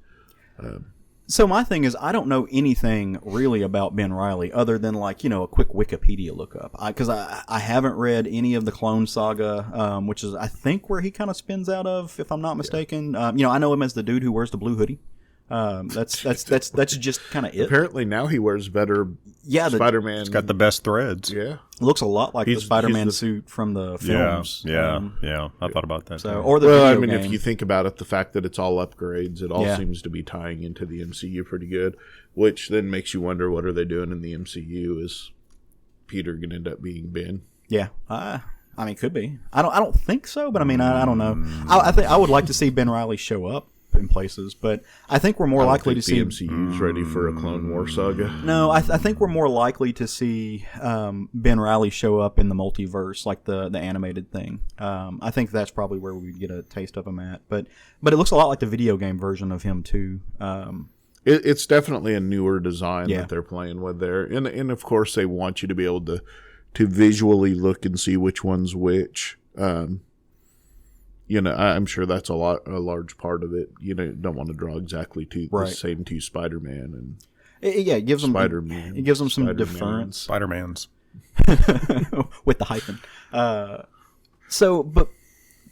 So my thing is, I don't know anything really about Ben Reilly other than a quick Wikipedia lookup. Because I haven't read any of the Clone Saga, which is I think where he kind of spins out of, if I'm not mistaken. Yeah. I know him as the dude who wears the blue hoodie. That's just kind of it. Apparently now he wears better. Yeah, Spider-Man. He's got the best threads. Yeah, looks a lot like the Spider-Man suit from the films. Yeah. I thought about that. If you think about it, the fact that it's all upgrades, it all seems to be tying into the MCU pretty good. Which then makes you wonder, what are they doing in the MCU? Is Peter going to end up being Ben? Yeah, could be. I don't think so, but I don't know. I think I would like to see Ben Reilly show up in places, but I think we're more likely to see the MCU's ready for a Clone War saga. No, I think we're more likely to see Ben Reilly show up in the multiverse, like the animated thing. I think that's probably where we get a taste of him at. But it looks a lot like the video game version of him too. It's definitely a newer design that they're playing with there, and of course they want you to be able to visually look and see which one's which. I'm sure that's a large part of it. Don't want to draw exactly the same two Spider-Man and it gives them Spider-Man. It gives them some difference. Spider-Mans with the hyphen. But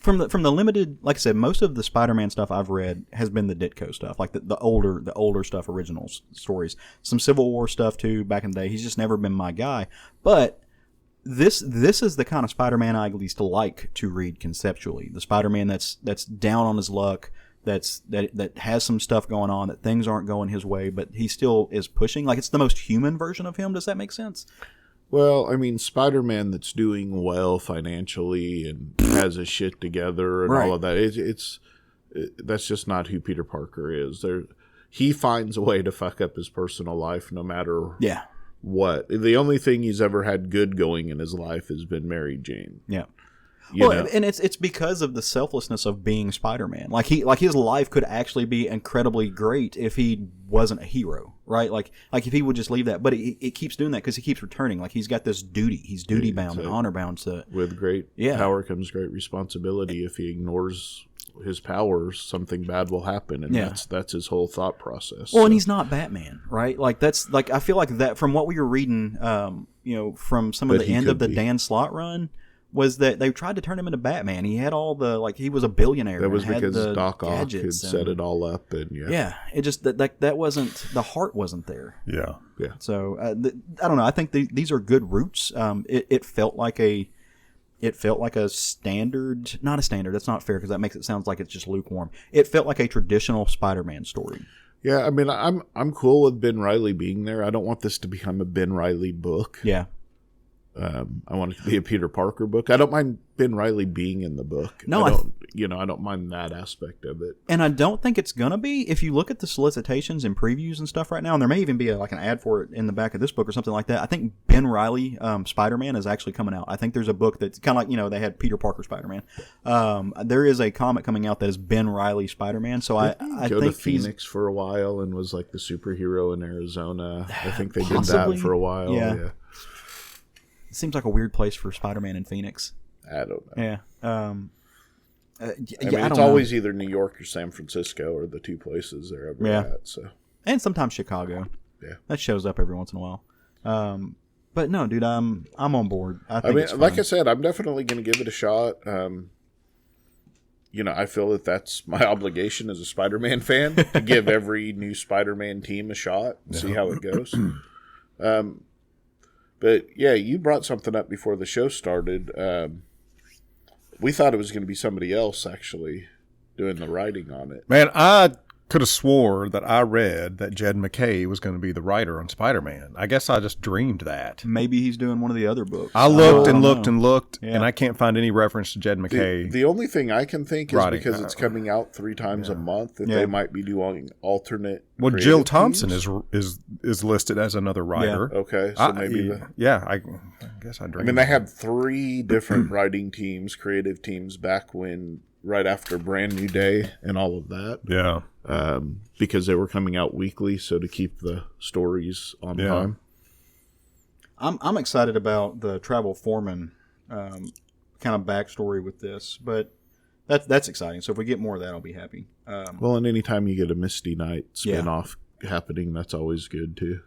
from the limited, like I said, most of the Spider-Man stuff I've read has been the Ditko stuff, like the older stuff, original stories. Some Civil War stuff too back in the day. He's just never been my guy, but. This is the kind of Spider-Man I at least like to read conceptually. The Spider-Man that's down on his luck, that has some stuff going on, that things aren't going his way, but he still is pushing. Like, it's the most human version of him. Does that make sense? Well, I mean, Spider-Man that's doing well financially and has his shit together and all of that. That's just not who Peter Parker is. He finds a way to fuck up his personal life no matter. Yeah. What the only thing he's ever had good going in his life has been Mary Jane. Yeah. And it's because of the selflessness of being Spider-Man. Like his life could actually be incredibly great if he wasn't a hero, right? Like if he would just leave that, but it keeps doing that because he keeps returning. Like he's got this duty. He's duty bound and honor bound to. With great power comes great responsibility. If he ignores his powers, something bad will happen, and that's his whole thought process. Well, and he's not Batman, right? Like that's like I feel like that from what we were reading, from some of the end of the Dan Slott run, was that they tried to turn him into Batman. He had all the he was a billionaire. That was because Doc Ock had set it all up, and it just that wasn't the heart wasn't there. Yeah. So I don't know. I think these are good roots. It felt like it felt like a standard, not a standard. That's not fair because that makes it sound like it's just lukewarm. It felt like a traditional Spider-Man story. Yeah, I mean, I'm cool with Ben Reilly being there. I don't want this to become a Ben Reilly book. Yeah. I want it to be a Peter Parker book. I don't mind Ben Reilly being in the book. No, I don't mind that aspect of it. And I don't think it's gonna be. If you look at the solicitations and previews and stuff right now, and there may even be like an ad for it in the back of this book or something like that. I think Ben Reilly Spider-Man is actually coming out. I think there's a book that's kind of like they had Peter Parker Spider-Man. There is a comic coming out that is Ben Reilly Spider-Man. So I go think to Phoenix for a while and was like the superhero in Arizona. I think they Possibly, did that for a while. Yeah. It seems like a weird place for Spider-Man in Phoenix. I don't know. Yeah. I mean, I it's don't always know. either New York or San Francisco are the two places they're ever at. So. And sometimes Chicago. Yeah. That shows up every once in a while. But no, dude, I'm on board. I think mean, it's like fun. I said, I'm definitely going to give it a shot. I feel that that's my obligation as a Spider-Man fan to give every new Spider-Man team a shot and see how it goes. But yeah, you brought something up before the show started. We thought it was going to be somebody else actually doing the writing on it. Man, I could have swore that I read that Jed McKay was going to be the writer on Spider-Man. I guess I just dreamed that. Maybe he's doing one of the other books. I looked and don't looked know. and looked, Yeah. and I can't find any reference to Jed McKay. The only thing I can think is Writing. because it's coming out 3 times a month that Yeah. they might be doing alternate. Well, creative Jill Thompson teams. is listed as another writer. Okay, so maybe I guess I dreamed. I mean, they had 3 different writing teams, creative teams back right after Brand New Day and all of that. Yeah. Because they were coming out weekly, so to keep the stories on time. I'm excited about the Travel Foreman kind of backstory with this, but that's exciting. So if we get more of that, I'll be happy. Well, and anytime you get a Misty Knight spin-off happening, that's always good too.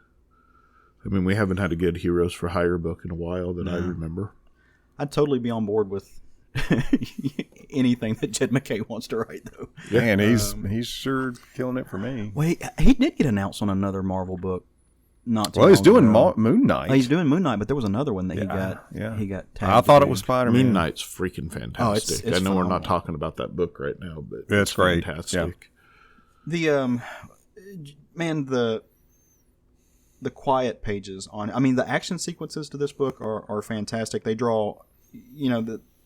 I mean, we haven't had a good Heroes for Hire book in a while that I remember. I'd totally be on board with anything that Jed McKay wants to write, though. Yeah, and he's sure killing it for me. Wait, he did get announced on another Marvel book. Not too Well, he's long doing ago. Moon Knight. He's doing Moon Knight, but there was another one that he got tagged. I thought to it was do. Moon Spider-Man. Knight's freaking fantastic. it's I know we're phenomenal. not talking about that book right now, but It's great. fantastic. The man, the quiet pages on. I mean, the action sequences to this book are fantastic. They draw,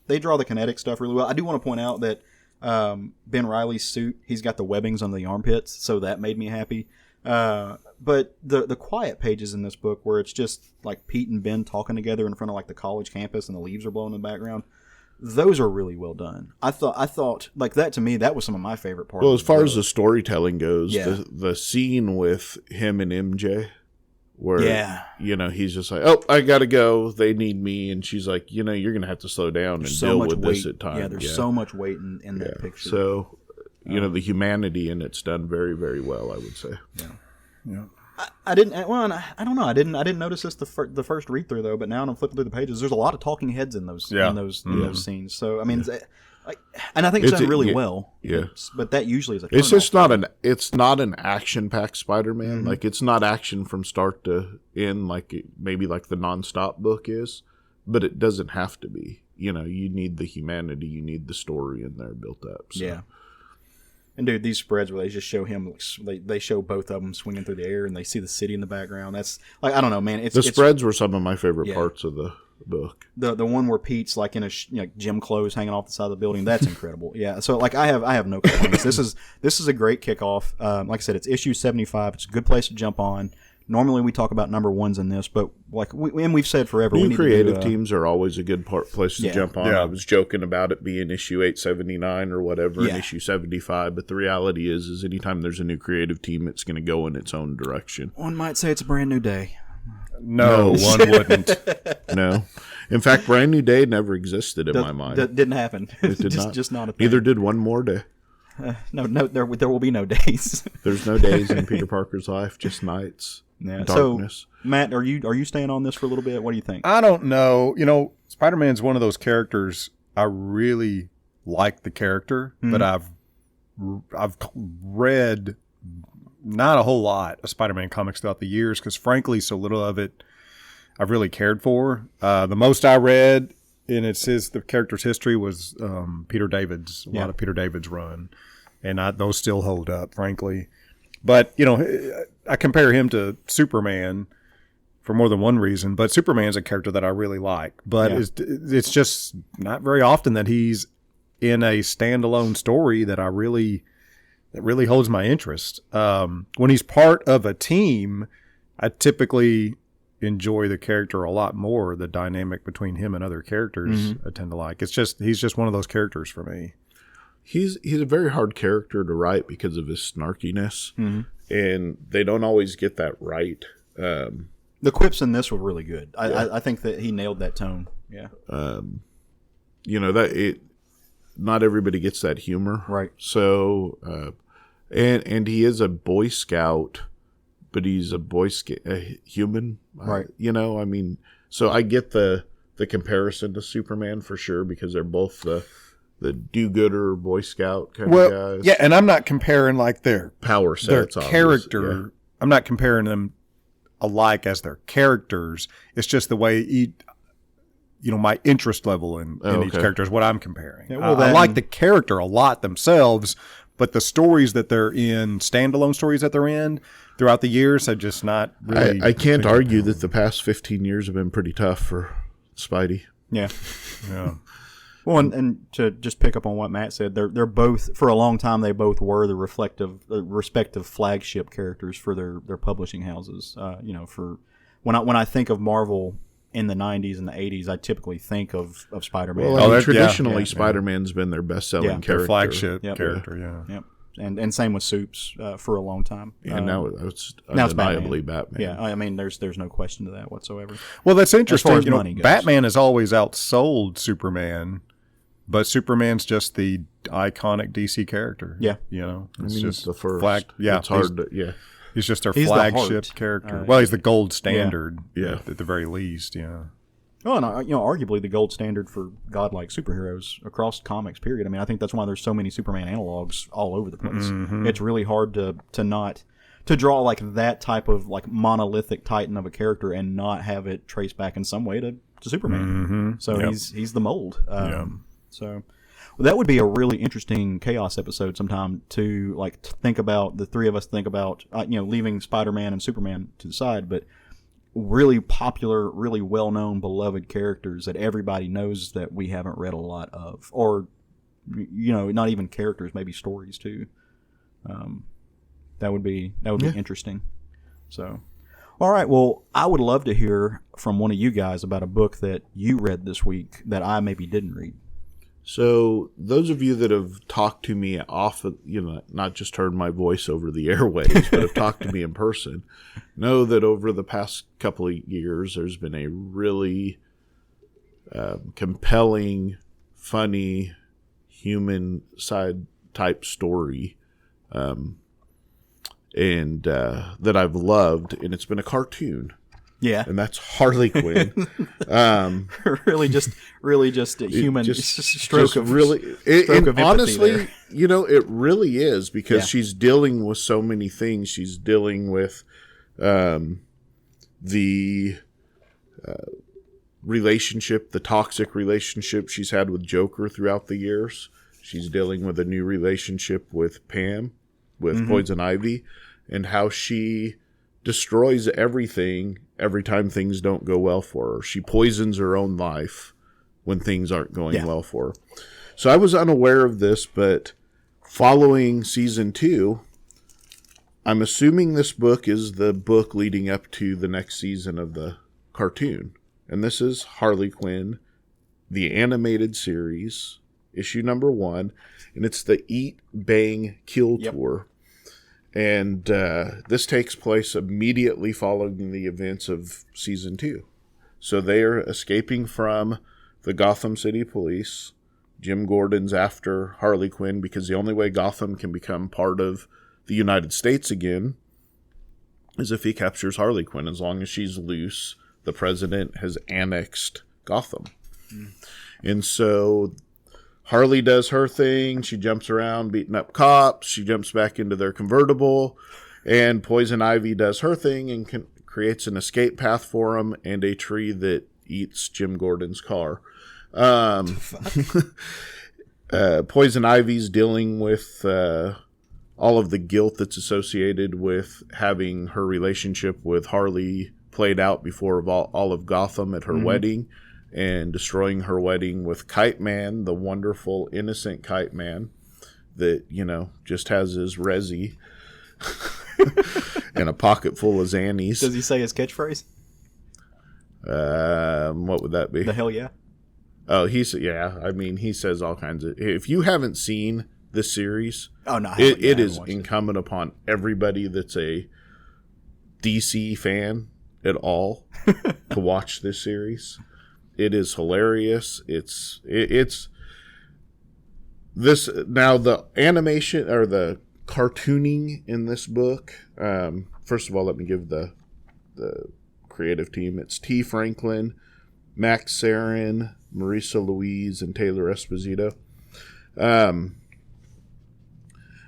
they draw the kinetic stuff really well. I do want to point out that Ben Reilly's suit, he's got the webbings on the armpits, so that made me happy. But the quiet pages in this book, where it's just like Pete and Ben talking together in front of like the college campus and the leaves are blowing in the background, those are really well done. I thought like that, to me, that was some of my favorite parts. Well, as far as the storytelling goes, Yeah. the scene with him and MJ, where Yeah. he's just like, "Oh, I gotta go. They need me," and she's like, "You're gonna have to slow down and so deal much with weight. this at times." Yeah, there's so much weight in that picture. So, the humanity in it's done very, very well, I would say. Yeah. I didn't. Well, I don't know. I didn't notice this the first read through though. But now I'm flipping through the pages. There's a lot of talking heads in those in those scenes. So I mean, and I think it's done really well. Yeah. But that usually is a. It's turnoff. just not an action-packed Spider-Man. Like, it's not action from start to end like maybe like the non-stop book is, but it doesn't have to be. You need the humanity, you need the story in there built up. So. Yeah. And dude, these spreads where they just show him, they show both of them swinging through the air, and they see the city in the background. That's like, I don't know, man. The spreads were some of my favorite parts of the book. The one where Pete's like in a gym clothes hanging off the side of the building. That's incredible. Yeah. So like I have no complaints. This is a great kickoff. Like I said, it's issue 75. It's a good place to jump on. Normally we talk about number ones in this, but like we've said forever, we New need creative to do, teams are always a good place to jump on. Yeah. I was joking about it being issue 879 or whatever, and issue 75, but the reality is anytime there's a new creative team, it's going to go in its own direction. One might say it's a brand new day. No, one wouldn't. No. In fact, Brand New Day never existed in my mind. That didn't happen. It did not. Just not a thing. Neither did One More Day. No, there will be no days. There's no days in Peter Parker's life, just nights. Yeah. Darkness. So, Matt, are you staying on this for a little bit? What do you think? I don't know. Spider-Man's one of those characters. I really like the character, but I've read not a whole lot of Spider-Man comics throughout the years because, frankly, so little of it I've really cared for. The most I read and the character's history was Peter David's, a lot of Peter David's run, and those still hold up, frankly. But I compare him to Superman for more than one reason. But Superman's a character that I really like, but it's just not very often that he's in a standalone story that really holds my interest. When he's part of a team, I typically enjoy the character a lot more. The dynamic between him and other characters, I tend to like. He's just one of those characters for me. He's a very hard character to write because of his snarkiness, and they don't always get that right. The quips in this were really good. I think that he nailed that tone. Yeah. Not everybody gets that humor, right? So, and he is a Boy Scout, but he's a human, right? So I get the comparison to Superman for sure, because they're both the do-gooder Boy Scout kind of guys. Yeah, and I'm not comparing like their power sets, their character. Yeah. I'm not comparing them alike as their characters. It's just the way my interest level in each character is what I'm comparing. Yeah, I like the character a lot themselves, but the stories that they're in, standalone stories that they're in throughout the years, have just not really... I can't argue that the past 15 years have been pretty tough for Spidey. Yeah. Yeah. Well, and to just pick up on what Matt said, they're both, for a long time, they both were the respective flagship characters for their publishing houses. For when I think of Marvel in the 90s and the 80s, I typically think of Spider-Man. Well, traditionally, Spider-Man's been their best-selling character. Their flagship character, yeah. And same with Supes for a long time. And now it's undeniably Batman. Yeah, I mean, there's no question to that whatsoever. Well, that's interesting. As far as money goes. Batman has always outsold Superman, but Superman's just the iconic DC character. Yeah. It's just the first. It's hard to, He's just their flagship character. He's the gold standard at the very least, Well, and arguably the gold standard for godlike superheroes across comics, period. I mean, I think that's why there's so many Superman analogs all over the place. Mm-hmm. It's really hard to draw like that type of like monolithic titan of a character and not have it traced back in some way to Superman. Mm-hmm. So he's the mold. So that would be a really interesting Chaos episode sometime to think about, the three of us think about, leaving Spider-Man and Superman to the side, but really popular, really well-known, beloved characters that everybody knows that we haven't read a lot of, or not even characters, maybe stories too. That would be interesting. So, all right. Well, I would love to hear from one of you guys about a book that you read this week that I maybe didn't read. So those of you that have talked to me not just heard my voice over the airwaves, but have talked to me in person, know that over the past couple of years, there's been a really compelling, funny, human side type story, and that I've loved, and it's been a cartoon. Yeah, and that's Harley Quinn. really just a human stroke of empathy. Honestly, it really is, because she's dealing with so many things. She's dealing with the relationship, the toxic relationship she's had with Joker throughout the years. She's dealing with a new relationship with Pam, with Poison Ivy, and how she destroys everything every time things don't go well for her. She poisons her own life when things aren't going well for her. So I was unaware of this, but following season 2, I'm assuming this book is the book leading up to the next season of the cartoon. And this is Harley Quinn, the animated series, issue number 1, and it's the Eat, Bang, Kill tour. And this takes place immediately following the events of season 2. So they are escaping from the Gotham City Police. Jim Gordon's after Harley Quinn, because the only way Gotham can become part of the United States again is if he captures Harley Quinn. As long as she's loose, the president has annexed Gotham. And so Harley does her thing. She jumps around beating up cops. She jumps back into their convertible. And Poison Ivy does her thing and creates an escape path for him and a tree that eats Jim Gordon's car. Poison Ivy's dealing with all of the guilt that's associated with having her relationship with Harley played out before all of Gotham at her wedding, and destroying her wedding with Kite Man, the wonderful, innocent Kite Man that, just has his resi and a pocket full of Xannies. Does he say his catchphrase? What would that be? The hell yeah. Oh, he says all kinds of... If you haven't seen this series, it is incumbent upon everybody that's a DC fan at all to watch this series. It is hilarious. It's this now, the animation or the cartooning in this book. First of all, let me give the creative team. It's T. Franklin, Max Sarin, Marisa Louise, and Taylor Esposito.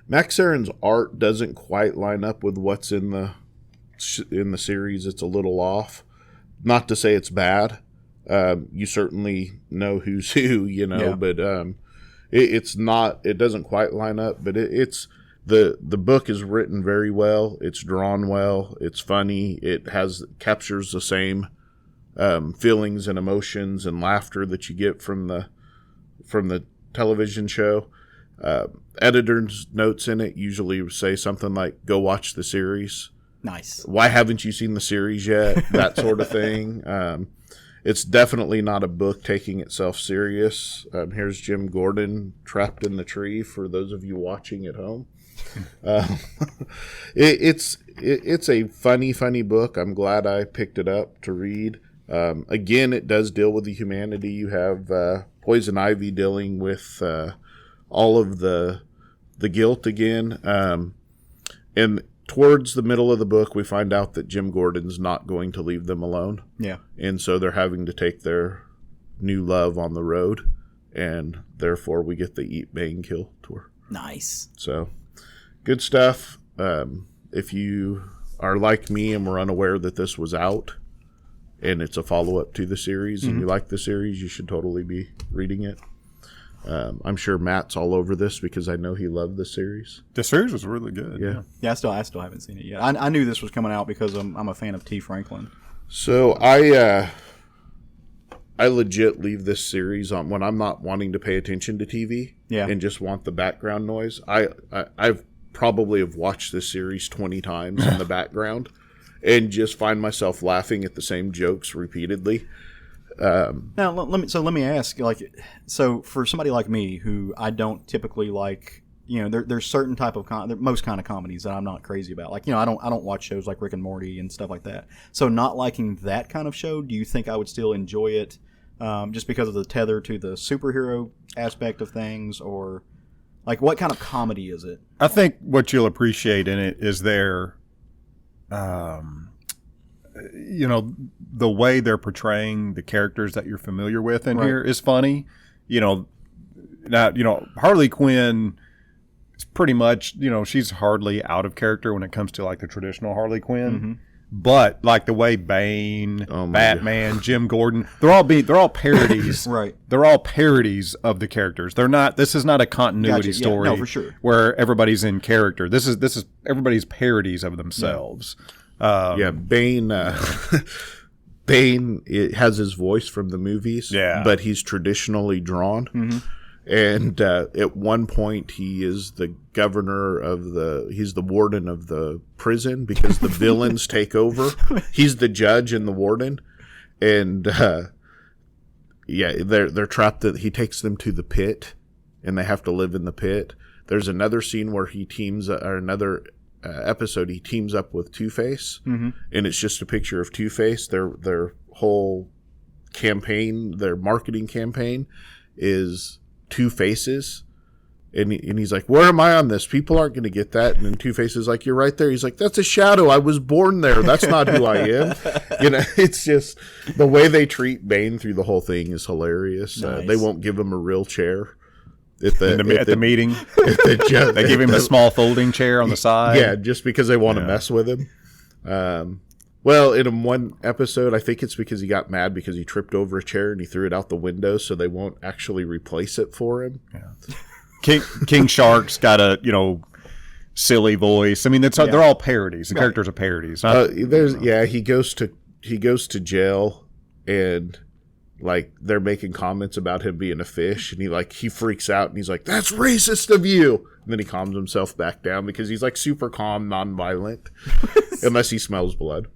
Max Sarin's art doesn't quite line up with what's in the series. It's a little off. Not to say it's bad. You certainly know who's who, but it's not. It doesn't quite line up. But it's the book is written very well. It's drawn well. It's funny. It captures the same feelings and emotions and laughter that you get from the television show. Editor's notes in it usually say something like, "Go watch the series." Nice. Why haven't you seen the series yet? That sort of thing. It's definitely not a book taking itself serious. Here's Jim Gordon trapped in the tree for those of you watching at home. It's a funny book. I'm glad I picked it up to read. Again, it does deal with the humanity. You have Poison Ivy dealing with all of the guilt again. And towards the middle of the book, we find out that Jim Gordon's not going to leave them alone. Yeah. And so they're having to take their new love on the road. And therefore, we get the Eat, Bang, Kill tour. Nice. So, good stuff. If you are like me and were unaware that this was out, and it's a follow-up to the series, and you like the series, you should totally be reading it. I'm sure Matt's all over this because I know he loved the series. The series was really good. Yeah. I still haven't seen it yet. I knew this was coming out because I'm a fan of T. Franklin. So I legit leave this series on when I'm not wanting to pay attention to TV and just want the background noise. I've probably have watched this series 20 times in the background and just find myself laughing at the same jokes repeatedly. Now let me ask, so for somebody like me who I don't typically like, there's certain type of most kind of comedies that I'm not crazy about. I don't watch shows like Rick and Morty and stuff like that. So not liking that kind of show, do you think I would still enjoy it just because of the tether to the superhero aspect of things, or what kind of comedy is it? I think what you'll appreciate in it is their the way they're portraying the characters that you're familiar with in here is funny. Harley Quinn is pretty much, she's hardly out of character when it comes to the traditional Harley Quinn. Mm-hmm. But the way Bane, Batman, God. Jim Gordon, they're all parodies. Right. They're all parodies of the characters. This is not a continuity story no, for sure. where everybody's in character. This is everybody's parodies of themselves. Yeah. Bane has his voice from the movies, but he's traditionally drawn. Mm-hmm. And at one point, he is the governor he's the warden of the prison because the villains take over. He's the judge and the warden. And they're trapped. He takes them to the pit, and they have to live in the pit. There's another scene where he episode he teams up with Two-Face, and it's just a picture of Two-Face. Their whole campaign, their marketing campaign, is Two Faces, and he's like, "Where am I on this? People aren't going to get that." And then Two-Face is like, "You're right there." He's like, "That's a shadow. I was born there. That's not who I am." It's just the way they treat Bane through the whole thing is hilarious. Nice. They won't give him a real chair. At the meeting, they give him a small folding chair on the side. Yeah, just because they want to mess with him. Well, in one episode, I think it's because he got mad because he tripped over a chair and he threw it out the window, so they won't actually replace it for him. Yeah. King Shark's got a silly voice. I mean, they're all parodies. The characters are parodies. He goes to jail and like they're making comments about him being a fish, and he freaks out and he's like, "That's racist of you." And then he calms himself back down because he's like super calm, non-violent, unless he smells blood.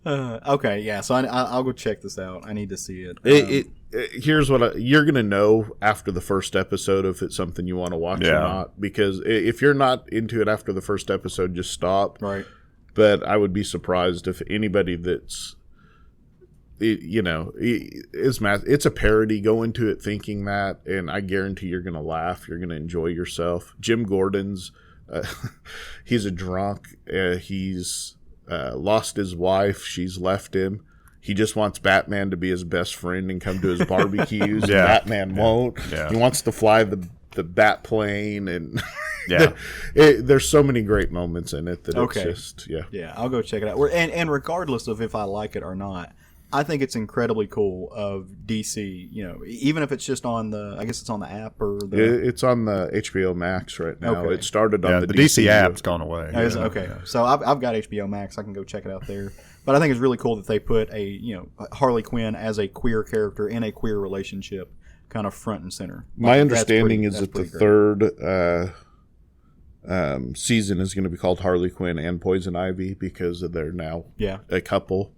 Okay, yeah. So I'll go check this out. I need to see it. Here's what you're gonna know after the first episode if it's something you want to watch or not. Because if you're not into it after the first episode, just stop. Right. But I would be surprised if anybody that's it's a parody. Go into it thinking that, and I guarantee you're gonna laugh. You're gonna enjoy yourself. Jim Gordon's he's a drunk. He's lost his wife. She's left him. He just wants Batman to be his best friend and come to his barbecues. And Batman won't. Yeah. He wants to fly the bat plane, and there's so many great moments in it that it's just I'll go check it out. And regardless of if I like it or not, I think it's incredibly cool of DC. Even if it's just on I guess it's on the app or it's on the HBO Max right now. Okay. It started on the DC app's gone away. Okay, so I've got HBO Max. I can go check it out there. But I think it's really cool that they put Harley Quinn as a queer character in a queer relationship kind of front and center. My understanding is that the third season is going to be called Harley Quinn and Poison Ivy because they're now a couple.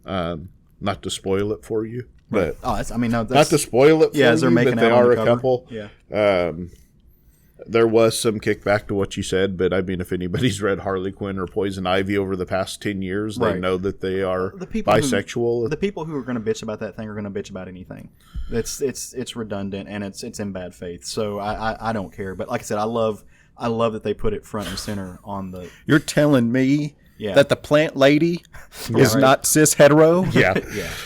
Not to spoil it for you, but not to spoil it for you, they're making but they are a couple. Yeah. There was some kickback to what you said, but I mean, if anybody's read Harley Quinn or Poison Ivy over the past 10 years, they know that they are bisexual. The people who are going to bitch about that thing are going to bitch about anything. It's redundant and it's in bad faith. So I don't care. But like I said, I love that they put it front and center on the. You're telling me that the plant lady is not cis hetero? Yeah.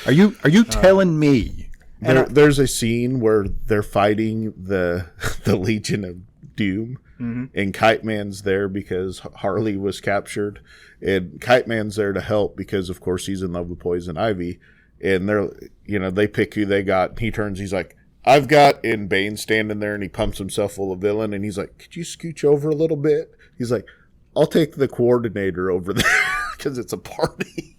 Are you telling me? There's a scene where they're fighting the Legion of Doom, and Kite Man's there because Harley was captured, and Kite Man's there to help because of course he's in love with Poison Ivy, and they pick who they got. He turns, he's like, "I've got," and Bane's standing there and he pumps himself full of villain, and he's like, "Could you scooch over a little bit?" He's like, "I'll take the coordinator over there," because it's a party.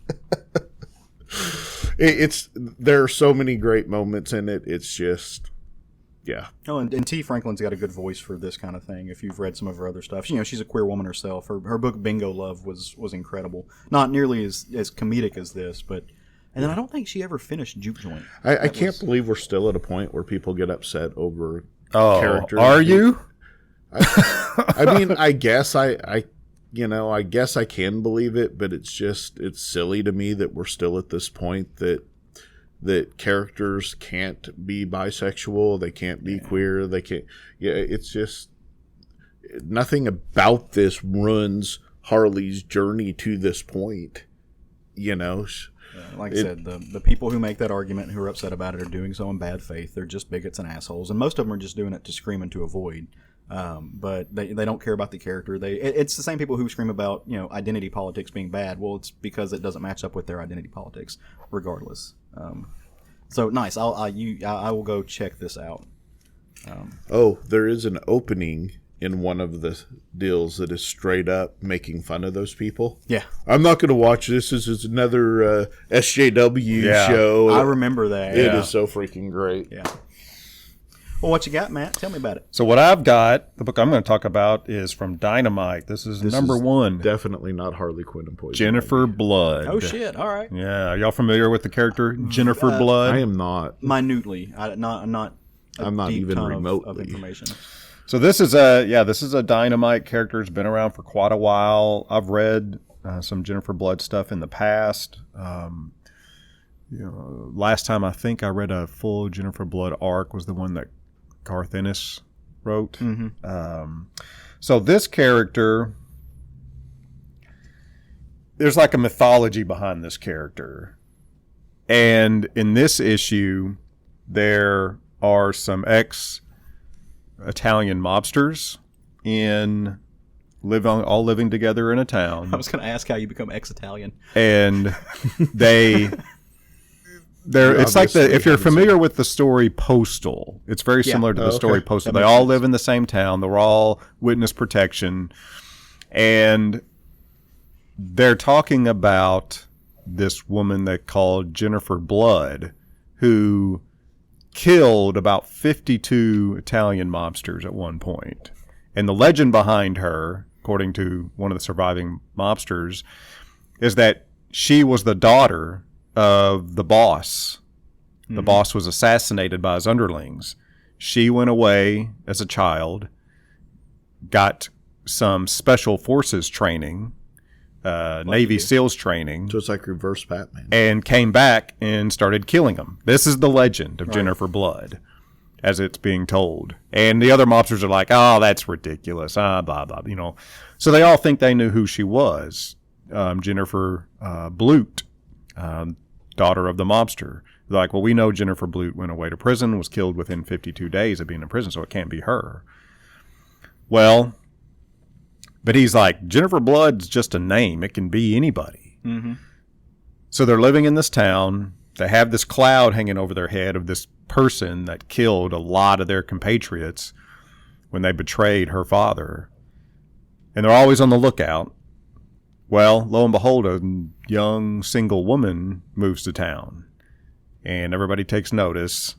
There are so many great moments in it. It's just, Oh, and T. Franklin's got a good voice for this kind of thing. If you've read some of her other stuff, she's a queer woman herself. Her book Bingo Love was incredible. Not nearly as comedic as this, but. And then I don't think she ever finished Juke Joint. I can't believe we're still at a point where people get upset over characters. Are you? I mean, I guess I guess I can believe it, but it's silly to me that we're still at this point that characters can't be bisexual, they can't be queer, they can't. It's just nothing about this runs Harley's journey to this point. Like I said, the people who make that argument and who are upset about it are doing so in bad faith. They're just bigots and assholes, and most of them are just doing it to scream into a void. But they don't care about the character. It's the same people who scream about identity politics being bad. Well, it's because it doesn't match up with their identity politics, regardless. So nice. I will go check this out. There is an opening in one of the deals that is straight up making fun of those people. Yeah, I'm not going to watch this. This is another SJW show. I remember that. It is so freaking great. Yeah. Well, what you got, Matt? Tell me about it. So what I've got, the book I'm going to talk about is from Dynamite. This is number one. Definitely not Harley Quinn and Poison Jennifer Ivy. Blood. Oh, shit. All right. Yeah. Are y'all familiar with the character Jennifer Blood? I am not. Minutely. I'm not even remotely. of information. So this is a Dynamite character. It's been around for quite a while. I've read some Jennifer Blood stuff in the past. Last time I think I read a full Jennifer Blood arc was the one that Garth Ennis wrote. Mm-hmm. So this character, there's like a mythology behind this character. And in this issue, there are some ex-Italian mobsters in all living together in a town. I was going to ask how you become ex-Italian. And it's like if you're familiar with the story Postal, it's very similar to the story Postal. They all live in the same town. They're all witness protection. And they're talking about this woman they called Jennifer Blood, who killed about 52 Italian mobsters at one point. And the legend behind her, according to one of the surviving mobsters, is that she was the daughter of the boss. The boss was assassinated by his underlings. She went away as a child, got some special forces training, Navy SEALs training. So it's like reverse Batman. And came back and started killing them. This is the legend of Jennifer Blood, as it's being told. And the other mobsters are like, oh, that's ridiculous, blah, blah, you know. So they all think they knew who she was. Jennifer Blute, daughter of the mobster. They're like, well, we know Jennifer Blute went away to prison, was killed within 52 days of being in prison, so it can't be her. Well, but he's like, Jennifer Blood's just a name. It can be anybody. Mm-hmm. So they're living in this town. They have this cloud hanging over their head of this person that killed a lot of their compatriots when they betrayed her father. And they're always on the lookout. Well, lo and behold, a young single woman moves to town. And everybody takes notice.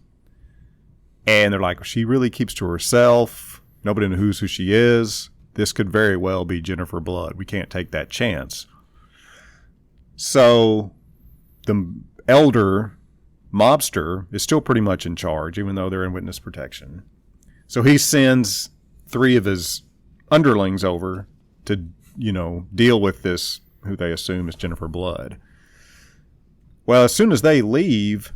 And they're like, she really keeps to herself. Nobody knows who she is. This could very well be Jennifer Blood. We can't take that chance. So the elder mobster is still pretty much in charge, even though they're in witness protection. So he sends 3 of his underlings over to, deal with this, who they assume is Jennifer Blood. Well, as soon as they leave,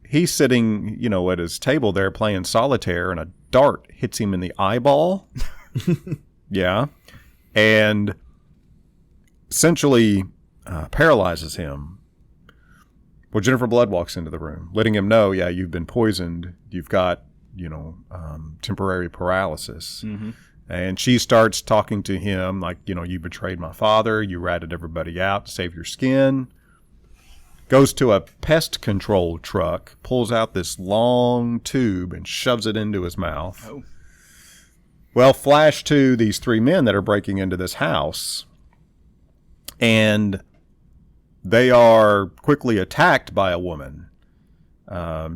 he's sitting, at his table there playing solitaire, and a dart hits him in the eyeball. Yeah. And essentially paralyzes him. Well, Jennifer Blood walks into the room, letting him know, yeah, you've been poisoned. You've got, temporary paralysis. Mm-hmm. And she starts talking to him like, you betrayed my father. You ratted everybody out to save your skin. Goes to a pest control truck, pulls out this long tube and shoves it into his mouth. Oh. Well, flash to these 3 men that are breaking into this house. And they are quickly attacked by a woman.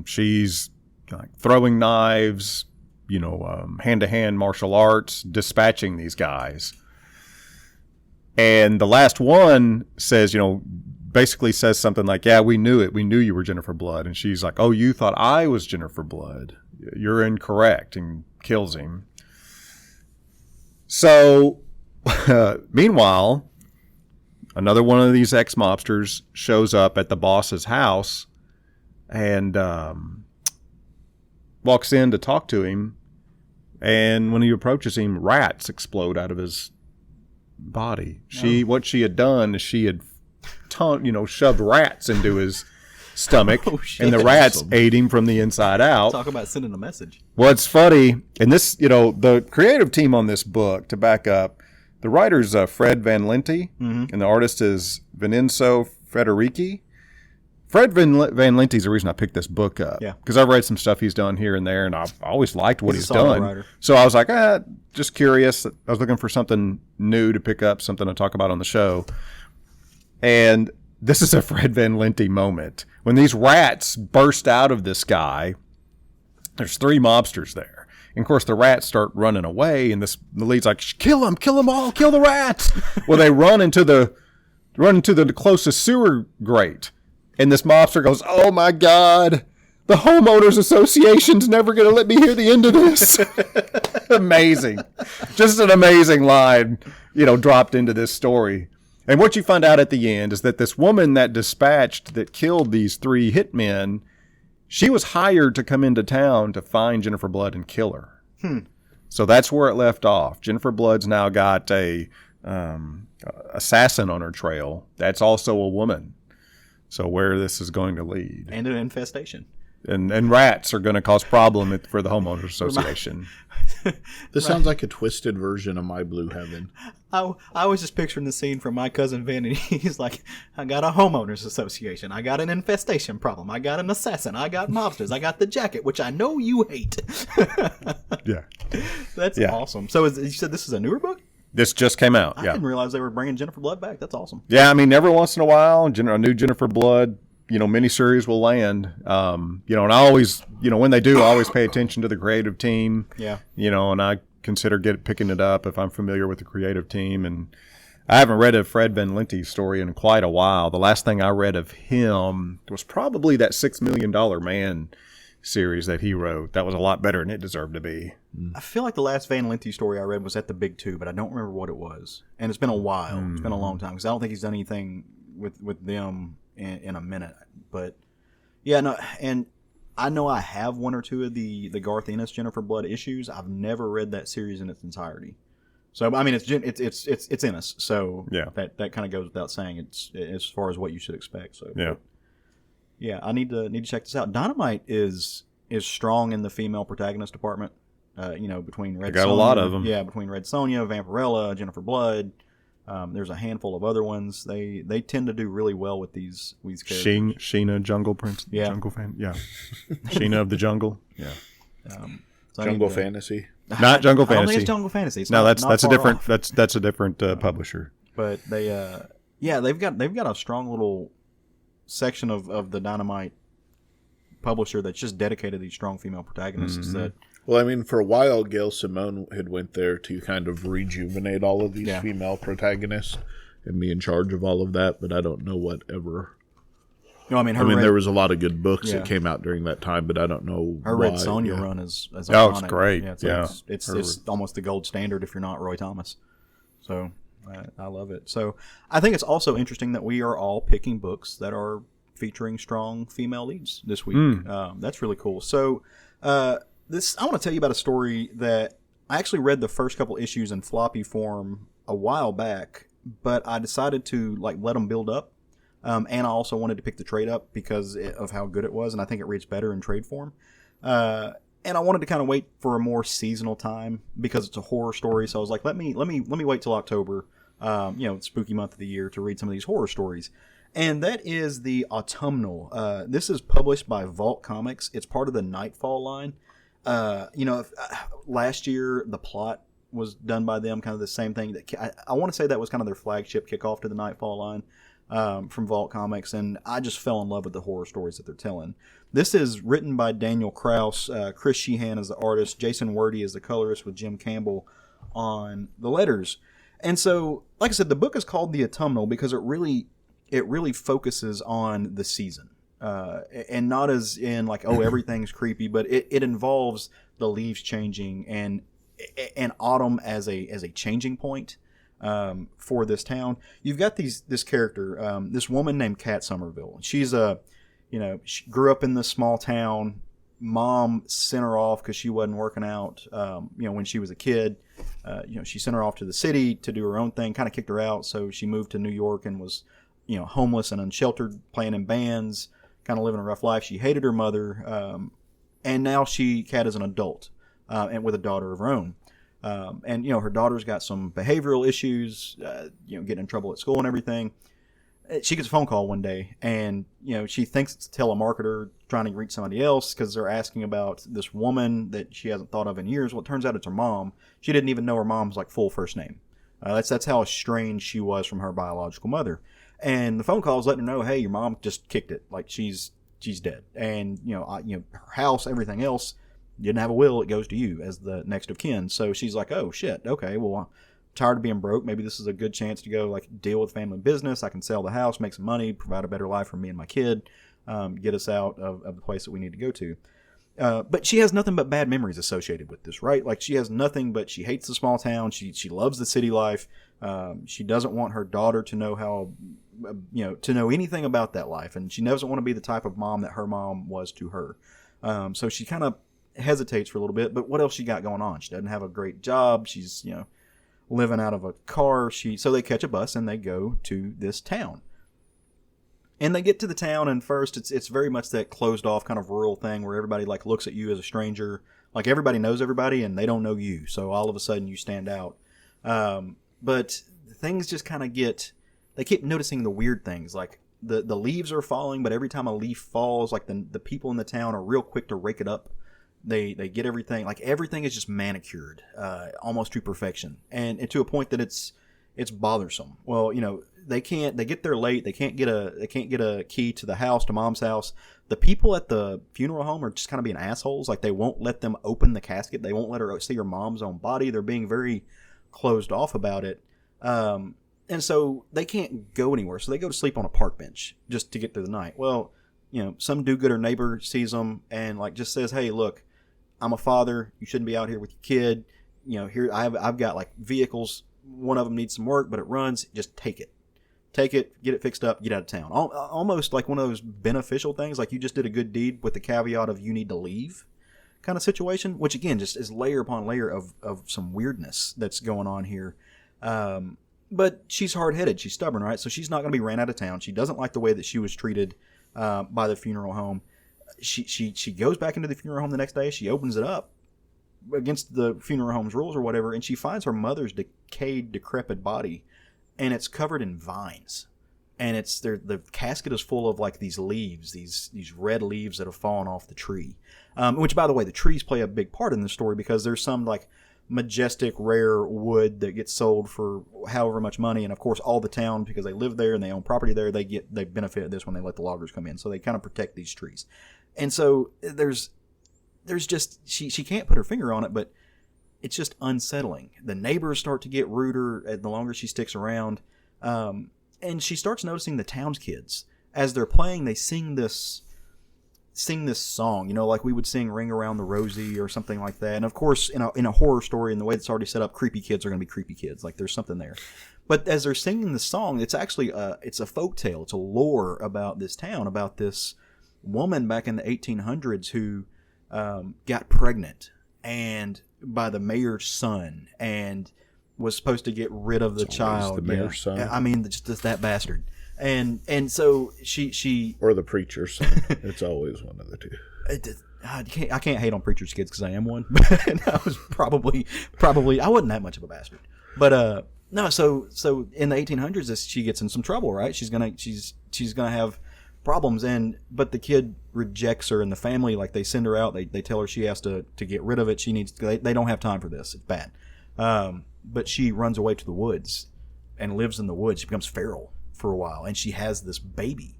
She's throwing knives, hand-to-hand martial arts, dispatching these guys. And the last one says, basically says something like, yeah, we knew it. We knew you were Jennifer Blood. And she's like, oh, you thought I was Jennifer Blood. You're incorrect, and kills him. So, meanwhile, another one of these ex-mobsters shows up at the boss's house and walks in to talk to him. And when he approaches him, rats explode out of his body. What she had done is she had shoved rats into his stomach, and the rats ate him from the inside out. Talk about sending a message. Well, it's funny, and this, the creative team on this book, to back up, the writer's Fred Van Lente, and the artist is Vincenzo Federici. Fred Van Lente's the reason I picked this book up. Yeah. Because I've read some stuff he's done here and there, and I've always liked what he's done. Writer. So I was like, just curious. I was looking for something new to pick up, something to talk about on the show. And this is a Fred Van Lente moment. When these rats burst out of this guy, there's 3 mobsters there. And of course, the rats start running away, and the lead's like, kill them all, kill the rats. Well, they run into the closest sewer grate. And this mobster goes, oh my God, the homeowners association's never going to let me hear the end of this. Amazing. Just an amazing line, dropped into this story. And what you find out at the end is that this woman that killed these 3 hitmen, she was hired to come into town to find Jennifer Blood and kill her. So that's where it left off. Jennifer Blood's now got a assassin on her trail. That's also a woman. So where this is going to lead. And an infestation. And rats are going to cause problem for the homeowners association. This sounds like a twisted version of My Blue Heaven. I was just picturing the scene from My Cousin Vinny. And he's like, I got a homeowners association. I got an infestation problem. I got an assassin. I got mobsters. I got the jacket, which I know you hate. Yeah. That's awesome. So you said this is a newer book? This just came out. I didn't realize they were bringing Jennifer Blood back. That's awesome. Yeah, I mean, every once in a while, a new Jennifer Blood, miniseries will land. And I always, when they do, I always pay attention to the creative team. Yeah. And I consider picking it up if I'm familiar with the creative team. And I haven't read a Fred Van Lente story in quite a while. The last thing I read of him was probably that $6 Million Man series that he wrote. That was a lot better than it deserved to be. I feel like the last Van Lente story I read was at the Big Two, but I don't remember what it was. And it's been a while. It's been a long time because I don't think he's done anything with them in a minute. But yeah, no, and I know I have one or two of the Garth Ennis Jennifer Blood issues. I've never read that series in its entirety. So I mean, it's Ennis, so yeah, that kind of goes without saying. It's as far as what you should expect. So yeah, but, yeah, I need to check this out. Dynamite is strong in the female protagonist department. Between Red, got Sonja, a lot of them. Yeah, between Red Sonja, Vampirella, Jennifer Blood. There's a handful of other ones. They tend to do really well with these characters. Sheena, Jungle Prince, Jungle fan, yeah. Sheena of the Jungle, yeah. Jungle Fantasy, not Jungle Fantasy. I don't think it's Jungle Fantasy. It's that's a different that's a different publisher. But they've got a strong little section of the Dynamite publisher that's just dedicated to these strong female protagonists. That well, I mean, for a while, Gail Simone had went there to kind of rejuvenate all of these female protagonists and be in charge of all of that, but I don't know whatever. No, I mean, there was a lot of good books that came out during that time, but I don't know her why. Red Sonja run is iconic. Oh, it's great. It's almost the gold standard if you're not Roy Thomas. So I love it. So I think it's also interesting that we are all picking books that are featuring strong female leads this week. That's really cool. So I want to tell you about a story that I actually read the first couple issues in floppy form a while back, but I decided to let them build up. And I also wanted to pick the trade up because of how good it was, and I think it reads better in trade form. And I wanted to kind of wait for a more seasonal time because it's a horror story. So I was like, let me wait till October, spooky month of the year, to read some of these horror stories. And that is the Autumnal. This is published by Vault Comics. It's part of the Nightfall line. Last year the plot was done by them, kind of the same thing. I want to say that was kind of their flagship kickoff to the Nightfall line. From Vault Comics, and I just fell in love with the horror stories that they're telling. This is written by Daniel Kraus, Chris Sheehan is the artist, Jason Wordie is the colorist, with Jim Campbell on the letters. And so, like I said, the book is called The Autumnal because it really focuses on the season, and not as in everything's creepy, but it involves the leaves changing and autumn as a changing point. For this town, you've got this character, this woman named Kat Somerville. She's she grew up in this small town. Mom sent her off because she wasn't working out. When she was a kid, she sent her off to the city to do her own thing. Kind of kicked her out, so she moved to New York and was, homeless and unsheltered, playing in bands, kind of living a rough life. She hated her mother, and now Kat is an adult, and with a daughter of her own. And her daughter's got some behavioral issues, getting in trouble at school and everything. She gets a phone call one day, and she thinks it's a telemarketer trying to reach somebody else because they're asking about this woman that she hasn't thought of in years. Well, it turns out it's her mom. She didn't even know her mom's full first name. That's how estranged she was from her biological mother. And the phone call is letting her know, hey, your mom just kicked it. She's dead. And her house, everything else. You didn't have a will, it goes to you as the next of kin. So she's like, oh, shit, okay, well, I'm tired of being broke. Maybe this is a good chance to go deal with family business. I can sell the house, make some money, provide a better life for me and my kid, get us out of the place that we need to go to. But she has nothing but bad memories associated with this, right? She has nothing but she hates the small town. She loves the city life. She doesn't want her daughter to know how, to know anything about that life. And she doesn't want to be the type of mom that her mom was to her. So she kind of hesitates for a little bit, but what else she got going on? She doesn't have a great job. She's, living out of a car. So they catch a bus and they go to this town. And they get to the town, and first it's very much that closed off kind of rural thing where everybody looks at you as a stranger. Like everybody knows everybody and they don't know you. So all of a sudden you stand out. But things just kind of they keep noticing the weird things. Like the leaves are falling, but every time a leaf falls, like the people in the town are real quick to rake it up. They get everything, like everything is just manicured, almost to perfection. And to a point that it's bothersome. Well, they get there late. They can't get a key to the house, to Mom's house. The people at the funeral home are just kind of being assholes. Like they won't let them open the casket. They won't let her see her mom's own body. They're being very closed off about it. And so they can't go anywhere. So they go to sleep on a park bench just to get through the night. Well, some do-gooder neighbor sees them and like just says, "Hey, look, I'm a father. You shouldn't be out here with your kid. Here I've got like vehicles. One of them needs some work, but it runs. Just take it, get it fixed up, get out of town." Almost like one of those beneficial things, like you just did a good deed with the caveat of you need to leave kind of situation, which again just is layer upon layer of some weirdness that's going on here. But she's hard-headed. She's stubborn, right? So she's not going to be ran out of town. She doesn't like the way that she was treated by the funeral home. She goes back into the funeral home the next day. She opens it up against the funeral home's rules or whatever, and she finds her mother's decayed, decrepit body, and it's covered in vines. And the casket is full of like these leaves, these red leaves that have fallen off the tree. Which, by the way, the trees play a big part in the story because there's some like majestic, rare wood that gets sold for however much money, and of course, all the town, because they live there and they own property there, they benefit of this when they let the loggers come in. So they kind of protect these trees. And so there's just she can't put her finger on it, but it's just unsettling. The neighbors start to get ruder the longer she sticks around. And she starts noticing the town's kids. As they're playing, they sing this song, like we would sing Ring Around the Rosie or something like that. And of course, in a horror story, in the way it's already set up, creepy kids are going to be creepy kids. Like there's something there. But as they're singing the song, it's actually it's a folk tale. It's a lore about this town, about this woman back in the 1800s who got pregnant and by the mayor's son and was supposed to get rid of the child. The mayor's son. I mean, just that bastard. And so she or the preacher's son. It's always one of the two. I can't hate on preacher's kids because I am one. But I was probably I wasn't that much of a bastard. But no, so in the 1800s, she gets in some trouble, right? She's gonna have problems, but the kid rejects her, and the family, like, they send her out. They tell her she has to get rid of it. They don't have time for this. It's bad. But she runs away to the woods and lives in the woods. She becomes feral for a while, and she has this baby,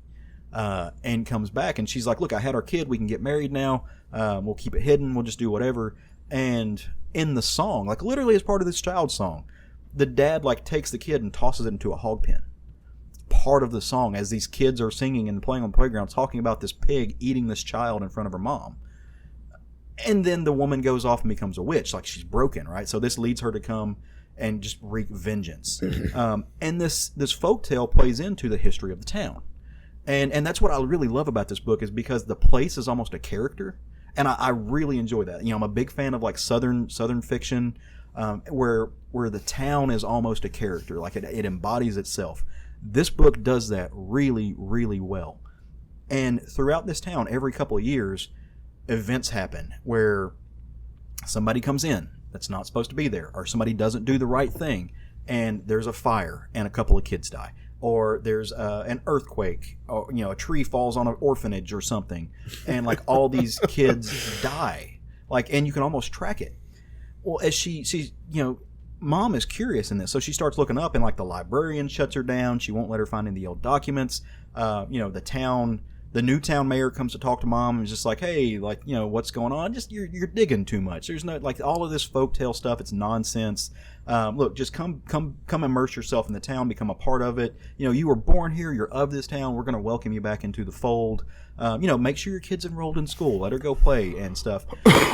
and comes back, and she's like, "Look, I had our kid. We can get married now. We'll keep it hidden. We'll just do whatever." And in the song, like literally as part of this child's song, the dad like takes the kid and tosses it into a hog pen. Part of the song, as these kids are singing and playing on the playground, talking about this pig eating this child in front of her mom. And then the woman goes off and becomes a witch, like she's broken, right? So this leads her to come and just wreak vengeance. And this folktale plays into the history of the town. And that's what I really love about this book, is because the place is almost a character. And I really enjoy that. I'm a big fan of like southern fiction, where the town is almost a character, like it embodies itself. This book does that really, really well. And throughout this town, every couple of years, events happen where somebody comes in that's not supposed to be there, or somebody doesn't do the right thing, and there's a fire and a couple of kids die, or there's an earthquake, or a tree falls on an orphanage or something, and like all these kids die, like, and you can almost track it. Well, as she's Mom is curious in this, so she starts looking up, and like the librarian shuts her down. She won't let her find any of the old documents. The new town mayor comes to talk to Mom and is just like, "Hey, like, what's going on? Just you're digging too much. There's no, like, all of this folktale stuff. It's nonsense. Look, just come immerse yourself in the town, become a part of it. You were born here. You're of this town. We're going to welcome you back into the fold. Make sure your kid's enrolled in school. Let her go play and stuff."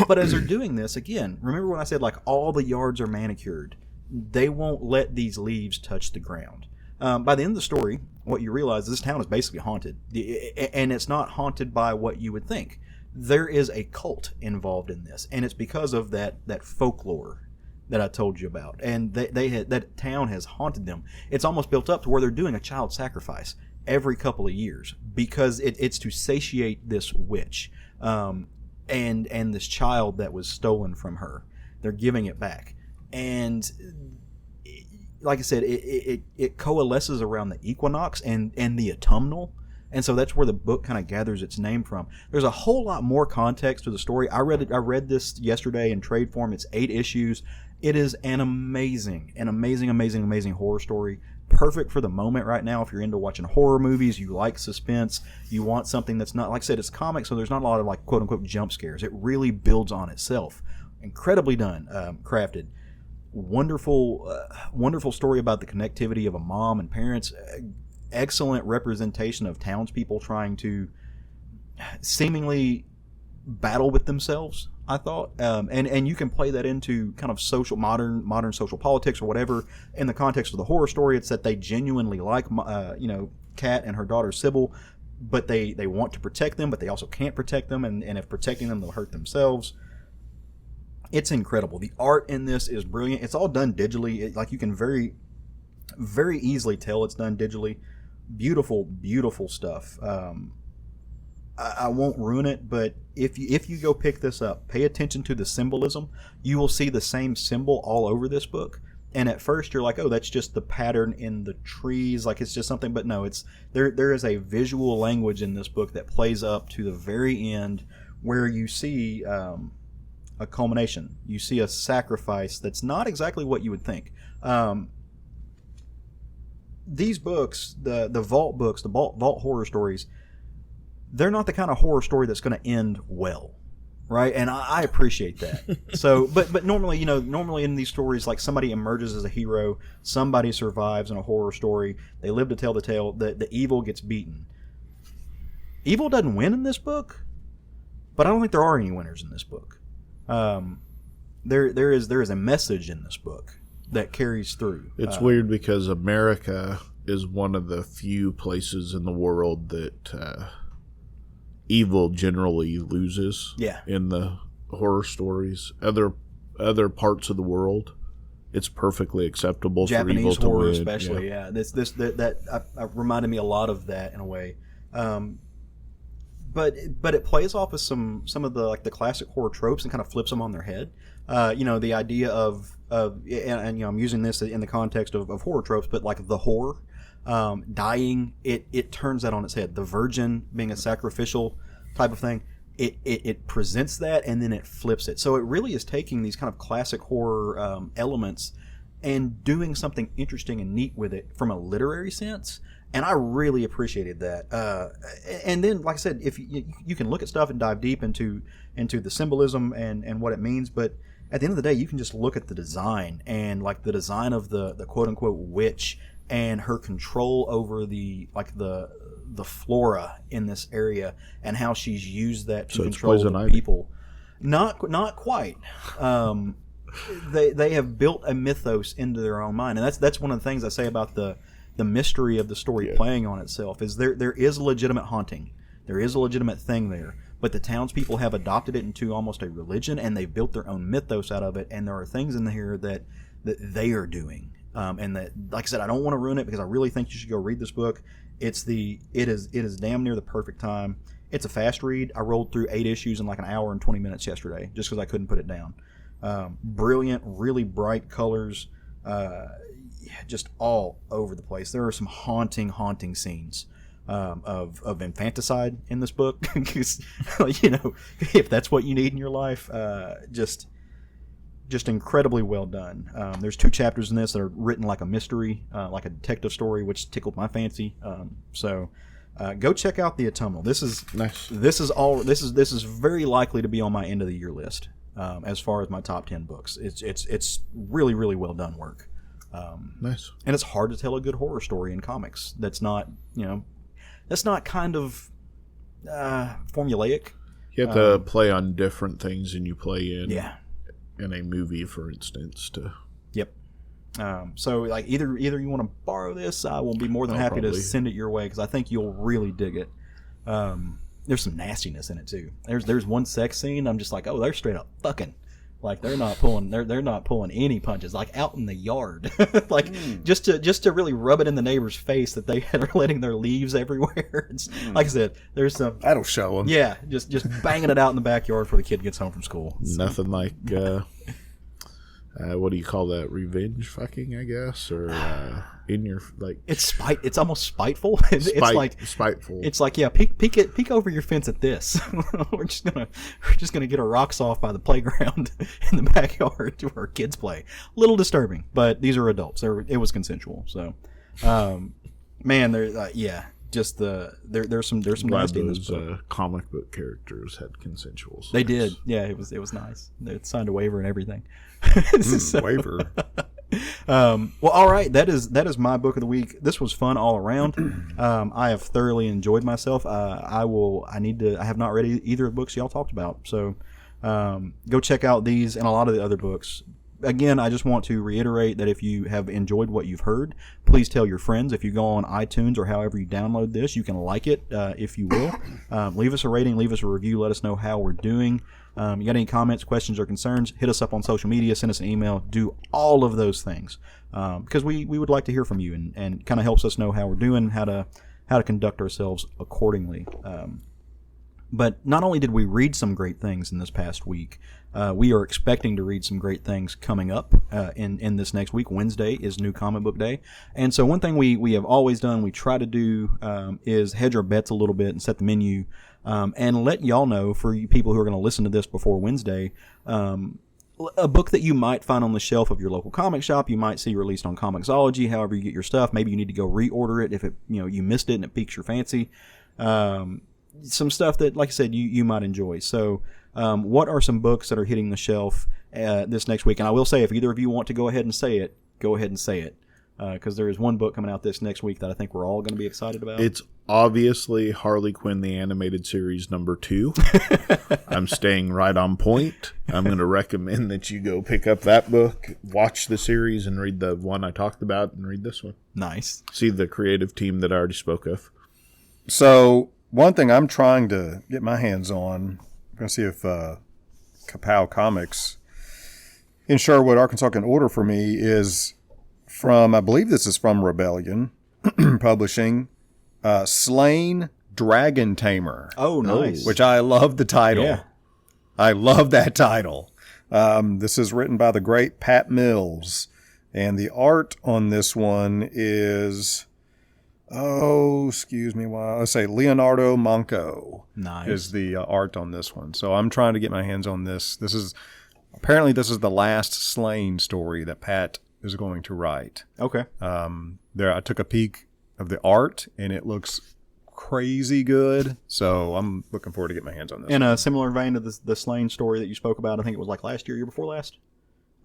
But as they're doing this, again, remember when I said like all the yards are manicured? They won't let these leaves touch the ground. By the end of the story, what you realize is this town is basically haunted, and it's not haunted by what you would think. There is a cult involved in this, and it's because of that folklore that I told you about, and that town has haunted them. It's almost built up to where they're doing a child sacrifice every couple of years because it's to satiate this witch. and this child that was stolen from her. They're giving it back, and like I said, it coalesces around the equinox and the autumnal. And so that's where the book kind of gathers its name from. There's a whole lot more context to the story. I read this yesterday in trade form. It's 8 issues. It is an amazing horror story. Perfect for the moment right now. If you're into watching horror movies, you like suspense, you want something that's not, like I said, it's comic, so there's not a lot of like quote unquote jump scares. It really builds on itself. Incredibly done, crafted. Wonderful story about the connectivity of a mom and parents. Excellent representation of townspeople trying to seemingly battle with themselves, I thought, and you can play that into kind of modern social politics or whatever. In the context of the horror story, it's that they genuinely like Kat and her daughter Sybil, but they want to protect them, but they also can't protect them, and if protecting them, they'll hurt themselves. It's incredible. The art in this is brilliant. It's all done digitally. Like you can very easily tell it's done digitally. Beautiful stuff. I won't ruin it, but if you go pick this up, pay attention to the symbolism. You will see the same symbol all over this book. And at first you're like, oh, that's just the pattern in the trees, like it's just something. But no, it's there is a visual language in this book that plays up to the very end, where you see a culmination. You see a sacrifice that's not exactly what you would think. These books, the Vault books, the Vault horror stories, they're not the kind of horror story that's going to end well, right? And I appreciate that. So, but normally in these stories, like somebody emerges as a hero, somebody survives in a horror story, they live to tell the tale, the evil gets beaten. Evil doesn't win in this book, but I don't think there are any winners in this book. There is a message in this book that carries through. It's weird because America is one of the few places in the world that evil generally loses. Yeah. In the horror stories, other parts of the world, it's perfectly acceptable Japanese for evil to horror, win. especially. Yeah. That reminded me a lot of that in a way. But it plays off of some of the like the classic horror tropes and kind of flips them on their head. The idea of and I'm using this in the context of horror tropes, but like the horror, dying, it turns that on its head. The virgin being a sacrificial type of thing, it presents that and then it flips it. So it really is taking these kind of classic horror elements and doing something interesting and neat with it from a literary sense. And I really appreciated that. And then, like I said, if you can look at stuff and dive deep into the symbolism and what it means, but at the end of the day, you can just look at the design and like the design of the quote unquote witch and her control over the flora in this area and how she's used that to control the people. Not quite. They have built a mythos into their own mind, and that's one of the things I say about the mystery of the story playing on itself is there is a legitimate haunting. There is a legitimate thing there, but the townspeople have adopted it into almost a religion, and they've built their own mythos out of it, and there are things in here that they are doing. And that, like I said, I don't want to ruin it because I really think you should go read this book. It is damn near the perfect time. It's a fast read. I rolled through 8 issues in like an hour and 20 minutes yesterday just because I couldn't put it down. Brilliant, really bright colors. Just all over the place. There are some haunting scenes of infanticide in this book. If that's what you need in your life, just incredibly well done. There's 2 chapters in this that are written like a mystery, like a detective story, which tickled my fancy. So go check out the Autumnal. This is nice. This is very likely to be on my end of the year list as far as my top 10 books. It's really well done work. Nice. And it's hard to tell a good horror story in comics that's not kind of formulaic. You have to play on different things than you play in in a movie, for instance. Yep. So like either you want to borrow this, I will be more than happy to send it your way because I think you'll really dig it. There's some nastiness in it too. There's one sex scene I'm just like, oh, they're straight up fucking. Like they're not pulling any punches. Like out in the yard, like just to really rub it in the neighbor's face that they are letting their leaves everywhere. It's, like I said, there's some that'll show them. Yeah, just banging it out in the backyard before the kid gets home from school. Nothing like what do you call that? Revenge fucking, I guess, or in your like. It's spite. It's almost spiteful. It's like spiteful. It's like, yeah, peek over your fence at this. we're just gonna get our rocks off by the playground in the backyard where kids play. A little disturbing, but these are adults. It was consensual. So, man, just there's some nasty in this book. Comic book characters had consensual sex. They did. Yeah, it was nice. They signed a waiver and everything. Waiver. Well, all right. That is my book of the week. This was fun all around. I have thoroughly enjoyed myself. I have not read either of the books y'all talked about. So go check out these and a lot of the other books. Again, I just want to reiterate that if you have enjoyed what you've heard, please tell your friends. If you go on iTunes or however you download this, you can like it if you will. Leave us a rating, leave us a review, let us know how we're doing. You got any comments, questions, or concerns, hit us up on social media, send us an email, do all of those things because we would like to hear from you and kind of helps us know how we're doing, how to conduct ourselves accordingly. But not only did we read some great things in this past week, we are expecting to read some great things coming up in this next week. Wednesday is New Comic Book Day. And so one thing we have always done, we try to do is hedge our bets a little bit and set the menu and let y'all know, for you people who are going to listen to this before Wednesday, a book that you might find on the shelf of your local comic shop, you might see released on Comixology, however you get your stuff. Maybe you need to go reorder it if you missed it and it piques your fancy. Some stuff that, like I said, you might enjoy. So what are some books that are hitting the shelf this next week? And I will say, if either of you want to go ahead and say it, go ahead and say it. Because there is one book coming out this next week that I think we're all going to be excited about. It's obviously Harley Quinn, the animated series #2. I'm staying right on point. I'm going to recommend that you go pick up that book, watch the series, and read the one I talked about, and read this one. Nice. See the creative team that I already spoke of. So one thing I'm trying to get my hands on, I'm going to see if Kapow Comics in Sherwood, Arkansas can order for me, is from, I believe this is from Rebellion Publishing, Slain Dragon Tamer. Oh, nice. Which I love the title. Yeah. I love that title. This is written by the great Pat Mills. And the art on this one is, excuse me, let's say Leonardo Manco. Nice. Is the art on this one. So I'm trying to get my hands on this. This is the last Slain story that Pat is going to write. Okay. I took a peek of the art, and it looks crazy good. So I'm looking forward to get my hands on this. In a similar vein to the Slain story that you spoke about, I think it was like last year before last.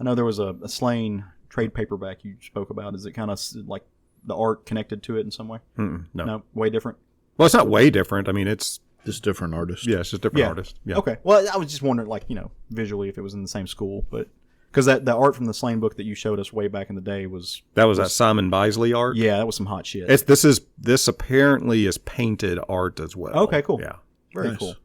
I know there was a Slain trade paperback you spoke about. Is it kind of like the art connected to it in some way? No, way different. Well, it's not way different. I mean, it's just different artists. Yeah, it's just different artists. Yeah. Okay. Well, I was just wondering, like, visually if it was in the same school, but because the art from the Slain book that you showed us way back in the day was that Simon Bisley art. Yeah, that was some hot shit. This apparently is painted art as well. Okay, cool. Yeah, very cool.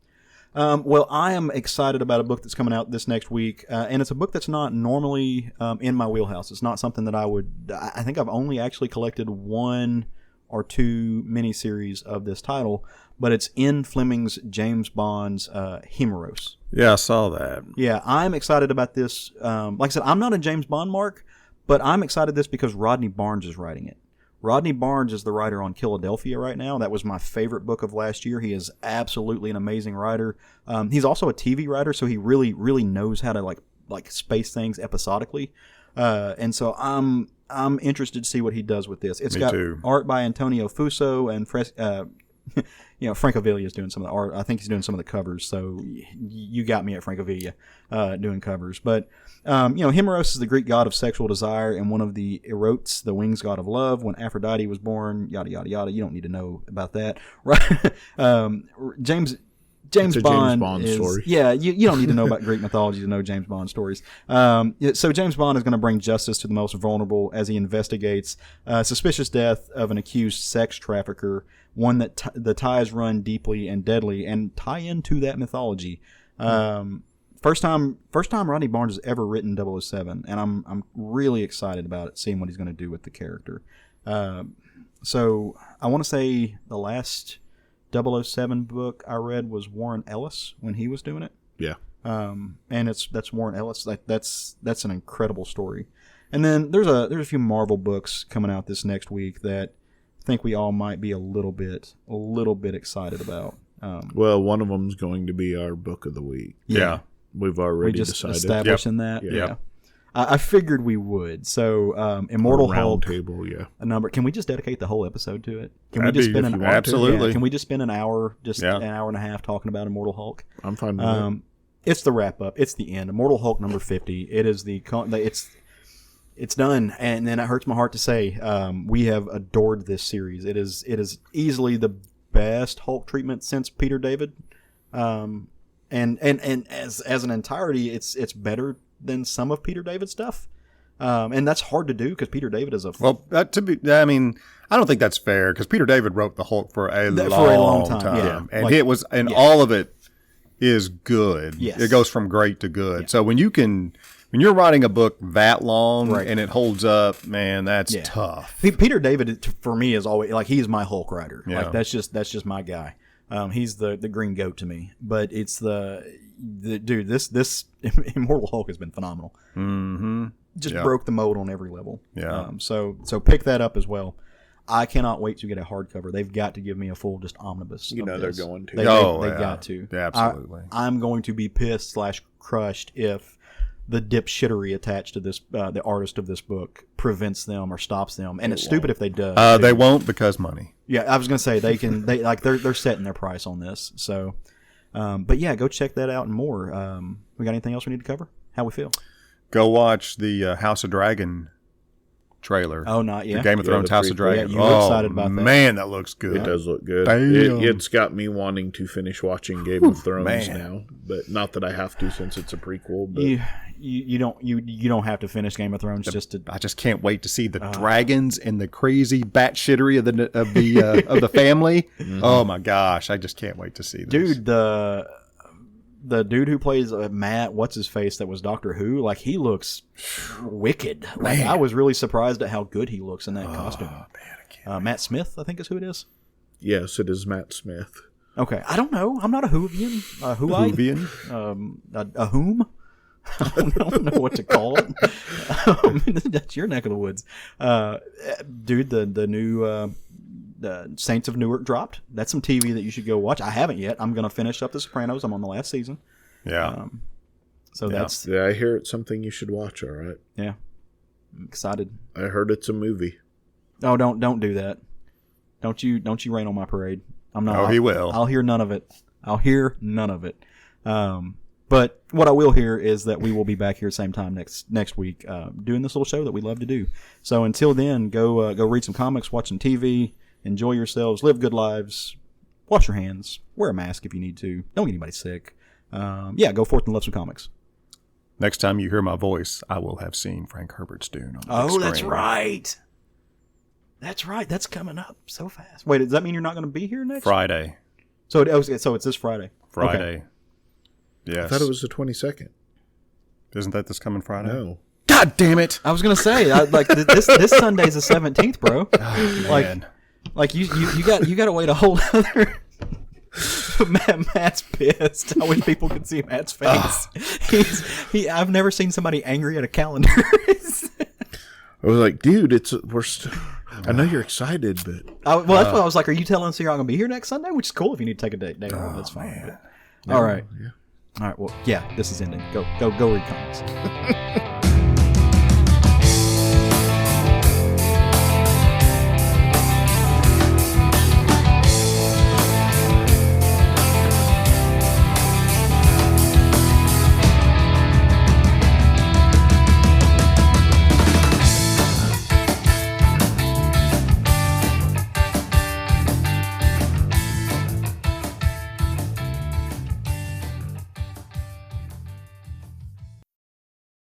Well, I am excited about a book that's coming out this next week, and it's a book that's not normally in my wheelhouse. It's not something that I think I've only actually collected one or two miniseries of this title, but it's in Fleming's James Bond's Himerose. Yeah, I saw that. Yeah, I'm excited about this. Like I said, I'm not a James Bond mark, but I'm excited this because Rodney Barnes is writing it. Rodney Barnes is the writer on Philadelphia right now. That was my favorite book of last year. He is absolutely an amazing writer. He's also a TV writer, so he really, really knows how to like space things episodically. And so I'm interested to see what he does with this. It's got art by Antonio Fuso and Frank Avila is doing some of the art. I think he's doing some of the covers. So you got me at Frank Avila doing covers. But Himerose is the Greek god of sexual desire and one of the erotes, the wings god of love. When Aphrodite was born, yada yada yada. You don't need to know about that, right? James Bond story. Yeah, you don't need to know about Greek mythology to know James Bond stories. So James Bond is going to bring justice to the most vulnerable as he investigates suspicious death of an accused sex trafficker, one that the ties run deeply and deadly and tie into that mythology. From First time Rodney Barnes has ever written 007, and I'm really excited about it, seeing what he's going to do with the character. So I want to say the last 007 book I read was Warren Ellis when he was doing it. Yeah. And that's Warren Ellis. That's an incredible story. And then there's a few Marvel books coming out this next week that I think we all might be a little bit excited about. Well, one of them is going to be our book of the week. Yeah. We've already we just decided. establishing that. Yeah. I figured we would. So, Immortal Hulk. Table, yeah. A number. Can we just dedicate the whole episode to it? Can That'd we just be- spend if an you hour? want to. Absolutely. Yeah, can we just spend an hour, Yeah. an hour and a half talking about Immortal Hulk? I'm fine with it. It's the wrap up. It's the end. Immortal Hulk number 50. It is it's done, and then it hurts my heart to say we have adored this series. It is easily the best Hulk treatment since Peter David, and as an entirety, it's better than some of Peter David's stuff, and that's hard to do because Peter David is I don't think that's fair because Peter David wrote the Hulk for a long time. Yeah. And Like, it was, and all of it is good. Yes. It goes from great to good. Yeah. So when you're writing a book that long Right. and it holds up, man, that's tough. Peter David for me is always like he's my Hulk writer. Yeah. Like that's just my guy. He's the green goat to me. But it's the dude. This Immortal Hulk has been phenomenal. Mm-hmm. Just broke the mold on every level. Yeah. So pick that up as well. I cannot wait to get a hardcover. They've got to give me a full just omnibus. You know this. they're going to. They yeah. got to. Yeah, absolutely. I'm going to be pissed / crushed if the dipshittery attached to this, the artist of this book, prevents them or stops them. And it's stupid if they do. They won't because money. Yeah, I was gonna say they're setting their price on this. So, but yeah, go check that out and more. We got anything else we need to cover? How we feel? Go watch the House of Dragon trailer. Oh, not yet. The Game of Thrones House of Dragon. Yeah, you were excited about that. Man, that looks good. It does look good. Damn. It's got me wanting to finish watching Game of Thrones now, but not that I have to since it's a prequel. But You don't have to finish Game of Thrones I just can't wait to see the dragons and the crazy batshittery of the family. Mm-hmm. Oh my gosh, I just can't wait to see this. Dude, the dude who plays Matt, what's his face, that was Doctor Who, like he looks wicked. Like I was really surprised at how good he looks in that costume. Man, Matt Smith, I think is who it is. Yes, it is Matt Smith. Okay, I don't know. I'm not a Whovian. Whovian? A whom? I don't know what to call it. That's your neck of the woods. Dude, the new Saints of Newark dropped. That's some TV that you should go watch. I haven't yet. I'm going to finish up The Sopranos. I'm on the last season. Yeah. That's... Yeah, I hear it's something you should watch, all right? Yeah. I'm excited. I heard it's a movie. Oh, don't do that. Don't you rain on my parade. I'm not. Oh, he will. I'll hear none of it. But what I will hear is that we will be back here same time next week doing this little show that we love to do. So until then, go read some comics, watch some TV, enjoy yourselves, live good lives, wash your hands, wear a mask if you need to, don't get anybody sick. Go forth and love some comics. Next time you hear my voice, I will have seen Frank Herbert's Dune on the big Oh, that's screen. right. That's right. That's coming up so fast. Wait, does that mean you're not going to be here next Friday. So it's this Friday. Friday. Okay. Yes. I thought it was the 22nd. Isn't that this coming Friday? No. God damn it! I was gonna say, this Sunday's the 17th, bro. Oh, man. Like you got to wait a whole other. Matt's pissed. I wish people could see Matt's face. I've never seen somebody angry at a calendar. I was like, dude, I know you're excited, but That's why I was like, are you telling us you're not gonna be here next Sunday? Which is cool if you need to take a day off. That's fine. But, all right. Yeah. All right. Well, yeah. This is ending. Go read comics.